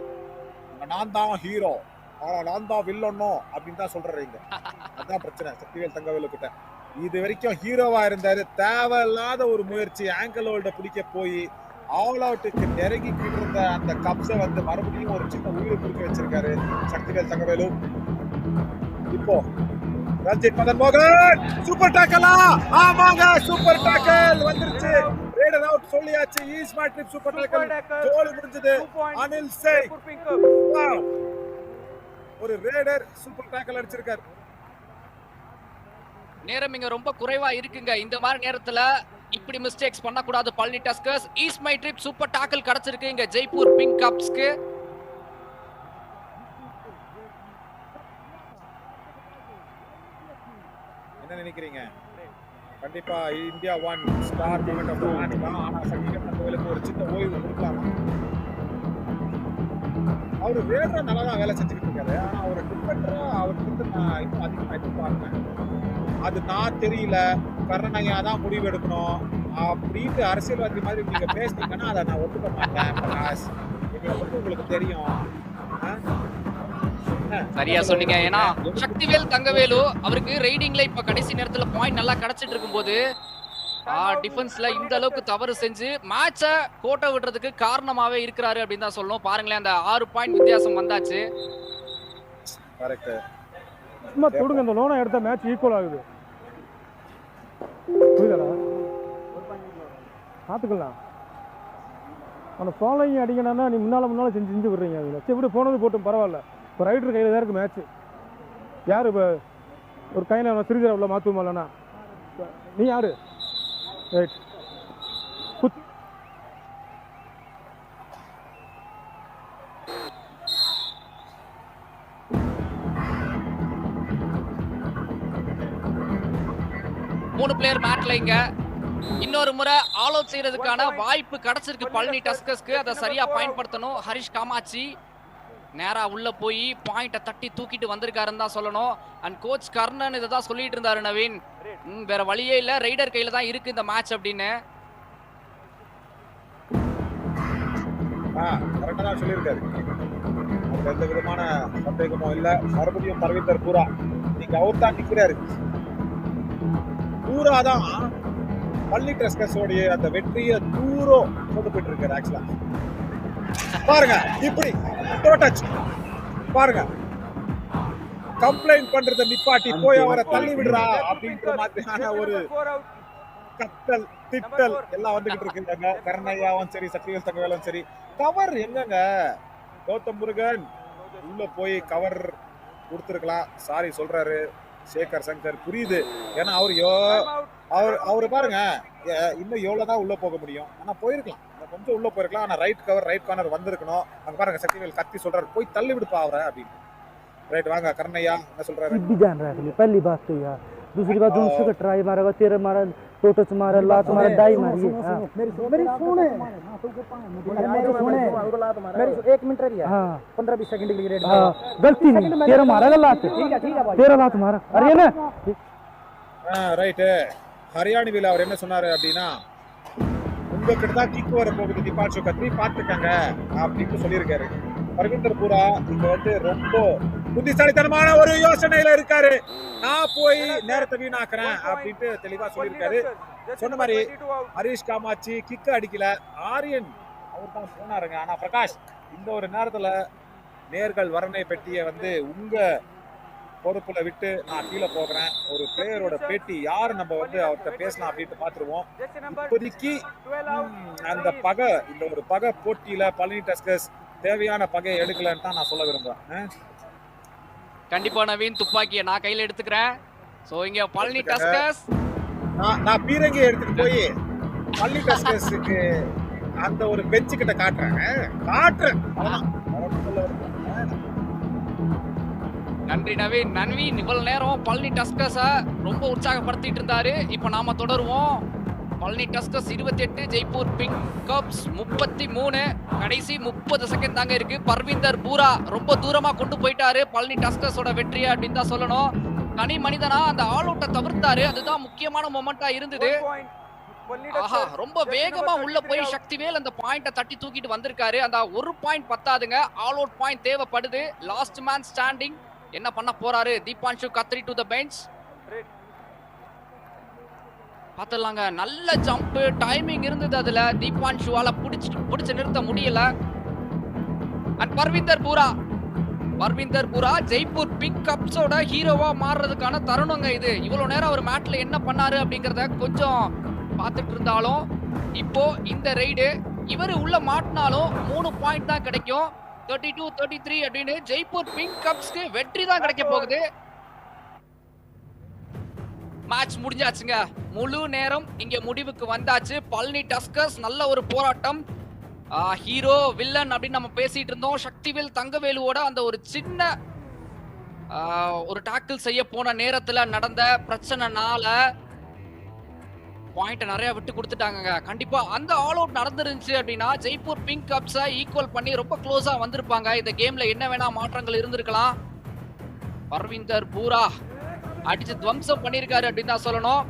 நான் தான் ஹீரோ, ஆனா நான் தான் வில்லனோ அப்படின்னு தான் சொல்றீங்க. அதான் பிரச்சனை சக்திவேல் தங்கவேலு கிட்ட. இது வரைக்கும் ஹீரோவா இருந்தாரு. தேவையில்லாத ஒரு முயற்சி ஆங்கிள் ஹோல்ட பிடிக்க போய் ஆல் அவுட்டுக்கு நெருங்கிக்கிட்டு இருந்த அந்த கப்ஸை வந்து மறுபடியும் ஒரு சின்ன உயிரை பிடிக்க வச்சிருக்காரு சக்திவேல் தங்கவேலு. இப்போ ரஞ்சித் மதன் மோகன் சூப்பர் டாக்கலா? ஆமாங்க, சூப்பர் டாக்கல் வந்துருச்சு. ரேடர் அவுட் சொல்லியாச்சு. Ease my trip super tackle. ஜோலி முடிஞ்சது. 2 points. அனில் சேய் Jaipur Pink Cubs. ஒரு ரேடர் சூப்பர் டாக்கல் அடிச்சிருக்காரு. நேரம் இங்க ரொம்ப குறைவா இருக்குங்க. இந்த மாதிரி நேரத்துல இப்படி மிஸ்டேக்ஸ் பண்ண கூடாது பழனி டஸ்கர்ஸ். ஈஸ் மை ட்ரிப் சூப்பர் டாக்கல் கிடைச்சிருக்கு இங்க ஜெய்ப்பூர் பிங்க் கப்ஸ்க்கு. என்ன நினைக்கிறீங்க? கண்டிப்பா India 1 star moment of the match தான். ஆனா சக்திவேல் தங்கவேலுக்கு ஒரு சின்ன ஓய்வு கொடுக்கலாம். அவரு ரேடரா நல்லா தான் வேலை செஞ்சுக்கிட்டு இருக்காரு. ஆனா ஒரு டிஃபெண்டரா அவருக்கு வந்து நான் இன்னும் அதிகமாக எதிர்பார்க்கிறேன். அது நான் தெரியல, கருணையா தான் முடிவு எடுக்கணும் அப்படின்ட்டு அரசியல்வாதி மாதிரி நீங்க பேசுனீங்கன்னா அதை நான் ஒத்துக்க மாட்டேன். பிரகாஷ், என்னை பத்தி உங்களுக்கு தெரியும். சரியா சொன்னீங்க. ஏன்னா சக்திவேல் தங்கவேலு அவருக்கு ரைடிங்ல இப்ப கடைசி நேரத்துல பாயிண்ட் நல்லா கிடைச்சிட்டு இருக்கும்போது டிஃபென்ஸ்ல இந்த அளவுக்கு தவறு செஞ்சு மேட்ச கோட்டை விடுறதுக்கு காரணமாவே இருக்கிறாரு அப்படின்னு தான் சொல்லணும். பாருங்களேன், அந்த 6 பாயிண்ட் வித்தியாசம் வந்தாச்சு. கரெக்ட். சும்மா தொடுங்க, இந்த லோனை எடுத்த மேட்ச் ஈக்குவல் ஆகுது. புரியுதா? பார்த்துக்கலாம். அந்த ஃபாலோயிங் அடிக்கணும்னா நீ முன்னால செஞ்சு விடுறீங்க. அதில் சரி விட போனது போட்டும் பரவாயில்ல. இப்போ ரைடர் கையில் தான் இருக்குது மேட்ச்சு. யார் இப்போ ஒரு கையில் சிறிதர உள்ள மாற்றுமா இல்லைண்ணா? நீ யார்? ரைட் குத். மூணு பிளேயர் மேட்ல இங்க இன்னொரு முறை ஆல் அவுட் செய்யறதுக்கான வாய்ப்பு கிடைச்சிருக்கு பழனி டஸ்கர்ஸ்க்கு. அதை சரியா பயன்படுத்தணும். ஹரிஷ் காமாட்சி நேரா உள்ள போய் பாயிண்ட தட்டி தூக்கிட்டு வந்திருக்காருன்னு தான் சொல்லணும். அண்ட் கோச் கர்ணன் இதை தான் சொல்லிட்டு இருந்தாரு நவீன். வேற வழியே இல்ல, ரைடர் கையில தான் இருக்கு இந்த மேட்ச் அப்படின்னு. கரெக்டா தான் சொல்லியிருக்காரு. அதுல எந்த விதமான சந்தேகமும் இல்ல. மறுபடியும் பர்வீந்தர் பூரா இன்னைக்கு அவர் தான் நிக்கிறாரு. பூரா தான் பள்ளி டஸ்கர்ஸோடைய அந்த வெற்றியை தூரம் கொண்டு போயிட்டு இருக்காரு. ஆக்சுவலா பாருங்க, இப்படி டச் பாருங்க, கம்ப்ளைண்ட் பண்றத நிப்பாட்டி போய் அவரை தள்ளி விடுறா அப்படின்ற மாதிரியான ஒரு கத்தல் திட்டல் எல்லாம் வந்துகிட்டு இருக்குங்க. கருணையாவும் சரி, சக்திவேல் தங்கவேலும் சரி. கவர் எங்கங்க? கௌதம் முருகன் உள்ள போய் கவர் கொடுத்துருக்கலாம். சாரி சொல்றாரு சேகர் சங்கர், புரியுது. ஏன்னா அவரு பாருங்க, இன்னும் எவ்வளவுதான் உள்ள போக முடியும். ஆனா போயிருக்கலாம், கொஞ்சம் உள்ள போயிருக்கலாம். ஆனா ரைட் கார்னர் வந்திருக்கணும். அங்க பாருங்க, சக்திவேல் கத்தி சொல்றாரு, போய் தள்ளி விடுப்பா அவரை அப்படின்னு. ரைட், வாங்க கருணையா என்ன சொல்றாரு? भी जान रहा है पहली बात तो यार, दूसरी बात उनसे का ट्राई मारेगा, तेरे मारा टोटच मारा, लात मारा, डाई मारी। मेरी सुने मेरी 1 मिनट रही है। हां 15-20 सेकंड के लिए रेड। हां गलती नहीं, तेरा मारा लात। ठीक है तेरा लात मारा। अरे ना ரைட். ஹரியாணிவில் அவர் என்ன சொன்னாரு அப்படின்னா, உங்ககிட்ட தான் கிக் வர போகுது தீபான்ஷு கத்ரி, பாத்துக்கங்க அப்படின்னு சொல்லியிருக்காரு. பர்வீந்தர் பூரா இங்க வந்து ரொம்ப புத்திசாலித்தனமான ஒரு யோசனையில இருக்காரு. நான் போய் நேரத்தை வீணாக்குறேன் அப்படின்ட்டு தெளிவா சொல்லியிருக்காரு. சொன்ன மாதிரி ஹரிஷ் காமாட்சி கிக் அடிக்கல, ஆரியன் அவர் தான் போனாருங்க. ஆனா பிரகாஷ், இந்த ஒரு நேரத்துல நேர்கள் வர்ணனை பெட்டியை வந்து உங்க பொறுப்புல விட்டு நான் கீழே போகிறேன். ஒரு பிளேயரோட பேட்டி யாரு நம்ம வந்து அவர்கிட்ட பேசலாம் அப்படின்ட்டு பாத்துருவோம். இப்போதைக்கு அந்த பகை, இந்த ஒரு பகை போட்டியில பழனி டஸ்கர்ஸ் தேவையான பகையை எடுக்கலன்னு தான் நான் சொல்ல விரும்புறேன். கண்டிப்பா நவீன், துப்பாக்கியை நான் கையில எடுத்துக்கிறேன். சோ இங்க பழனி டஸ்கர்ஸ், நான் பீரங்கி எடுத்துட்டு போய் பழனி டஸ்கர்ஸுக்கு அந்த ஒரு பெஞ்சு கிட்ட காட்டுறேன். நன்றி நவீன். நவீன் இவ்வளவு நேரம் பழனி டஸ்கர்ஸ ரொம்ப உற்சாகப்படுத்திட்டு இருந்தாரு. இப்ப நாம தொடருவோம். Palani tuskers 28, Jaipur pink cups 33. கடைசி 30 செகண்ட் தாங்க இருக்கு. பர்வீந்தர் பூரா ரொம்ப தூரமா கொண்டு போயிட்டாரு பழனி டஸ்கர்ஸோட வெற்றியை அப்படின்னு தான் சொல்லணும். தனி மனிதனா அந்த ஆல் அவுட்டை தவிர்த்தாரு, அதுதான் முக்கியமான மொமெண்டா இருந்தது. ஆஹா, ரொம்ப வேகமா உள்ள போய் சக்திவேல் அந்த பாயிண்ட தட்டி தூக்கிட்டு வந்திருக்காரு. அந்த ஒரு பாயிண்ட் பத்தாதுங்க, ஆல் அவுட் பாயிண்ட் தேவைப்படுது. லாஸ்ட் மேன் ஸ்டாண்டிங் என்ன பண்ண போறாரு? தீபான்ஷு கத்ரி டு தி பெஞ்ச். பாத்துலாங்க, நல்ல ஜம்ப் டைமிங் இருந்தது. அதுல தீபான்ஷுவால புடிச்சு நிறுத்த முடியல. அண்ட் பர்வீந்தர் பூரா ஜெய்ப்பூர் பிங்க் கப்ஸோட ஹீரோவா மாறுறதுக்கான தருணங்க இது. இவ்வளவு நேரம் அவர் மேட்ல என்ன பண்ணாரு அப்படிங்கறத கொஞ்சம் பார்த்துட்டு இருந்தாலும், இப்போ இந்த ரைடு இவரு உள்ள மாட்டினாலும் 3 பாயிண்ட் தான் கிடைக்கும். 32-33 அப்படின்னு ஜெய்ப்பூர் பிங்க் கப்ஸ்க்கு வெற்றி தான் கிடைக்க போகுது. மேட்ச் முடிஞ்சாச்சுங்க. முழு நேரம் இங்க முடிவுக்கு வந்தாச்சு. பழனி டஸ்கர்ஸ் நல்ல ஒரு போராட்டம். ஹீரோ வில்லன் அப்படின்னு நம்ம பேசிட்டு இருந்தோம். சக்திவேல் தங்கவேலுவோட அந்த ஒரு சின்ன ஒரு டாக்கிள் செய்ய போன நேரத்துல நடந்த பிரச்சனைனால பாயிண்ட் நிறைய விட்டு கொடுத்துட்டாங்க. கண்டிப்பா அந்த ஆல் அவுட் நடந்துருந்துச்சு அப்படின்னா ஜெய்ப்பூர் பிங்க் கப்ஸை ஈக்குவல் பண்ணி ரொம்ப க்ளோஸா வந்திருப்பாங்க. இந்த கேம்ல என்ன வேணா மாற்றங்கள் இருந்திருக்கலாம். பர்வீந்தர் பூரா அடிச்சு துவம்சம் பண்ணிருக்காரு அப்படின்னு தான் சொல்லணும்.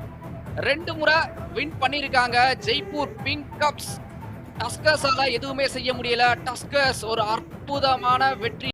2 முறை வின் பண்ணிருக்காங்க ஜெய்ப்பூர் பிங்க் கப்ஸ். டஸ்கர்ஸால எதுவுமே செய்ய முடியல. டஸ்கர்ஸ் ஒரு அற்புதமான வெற்றி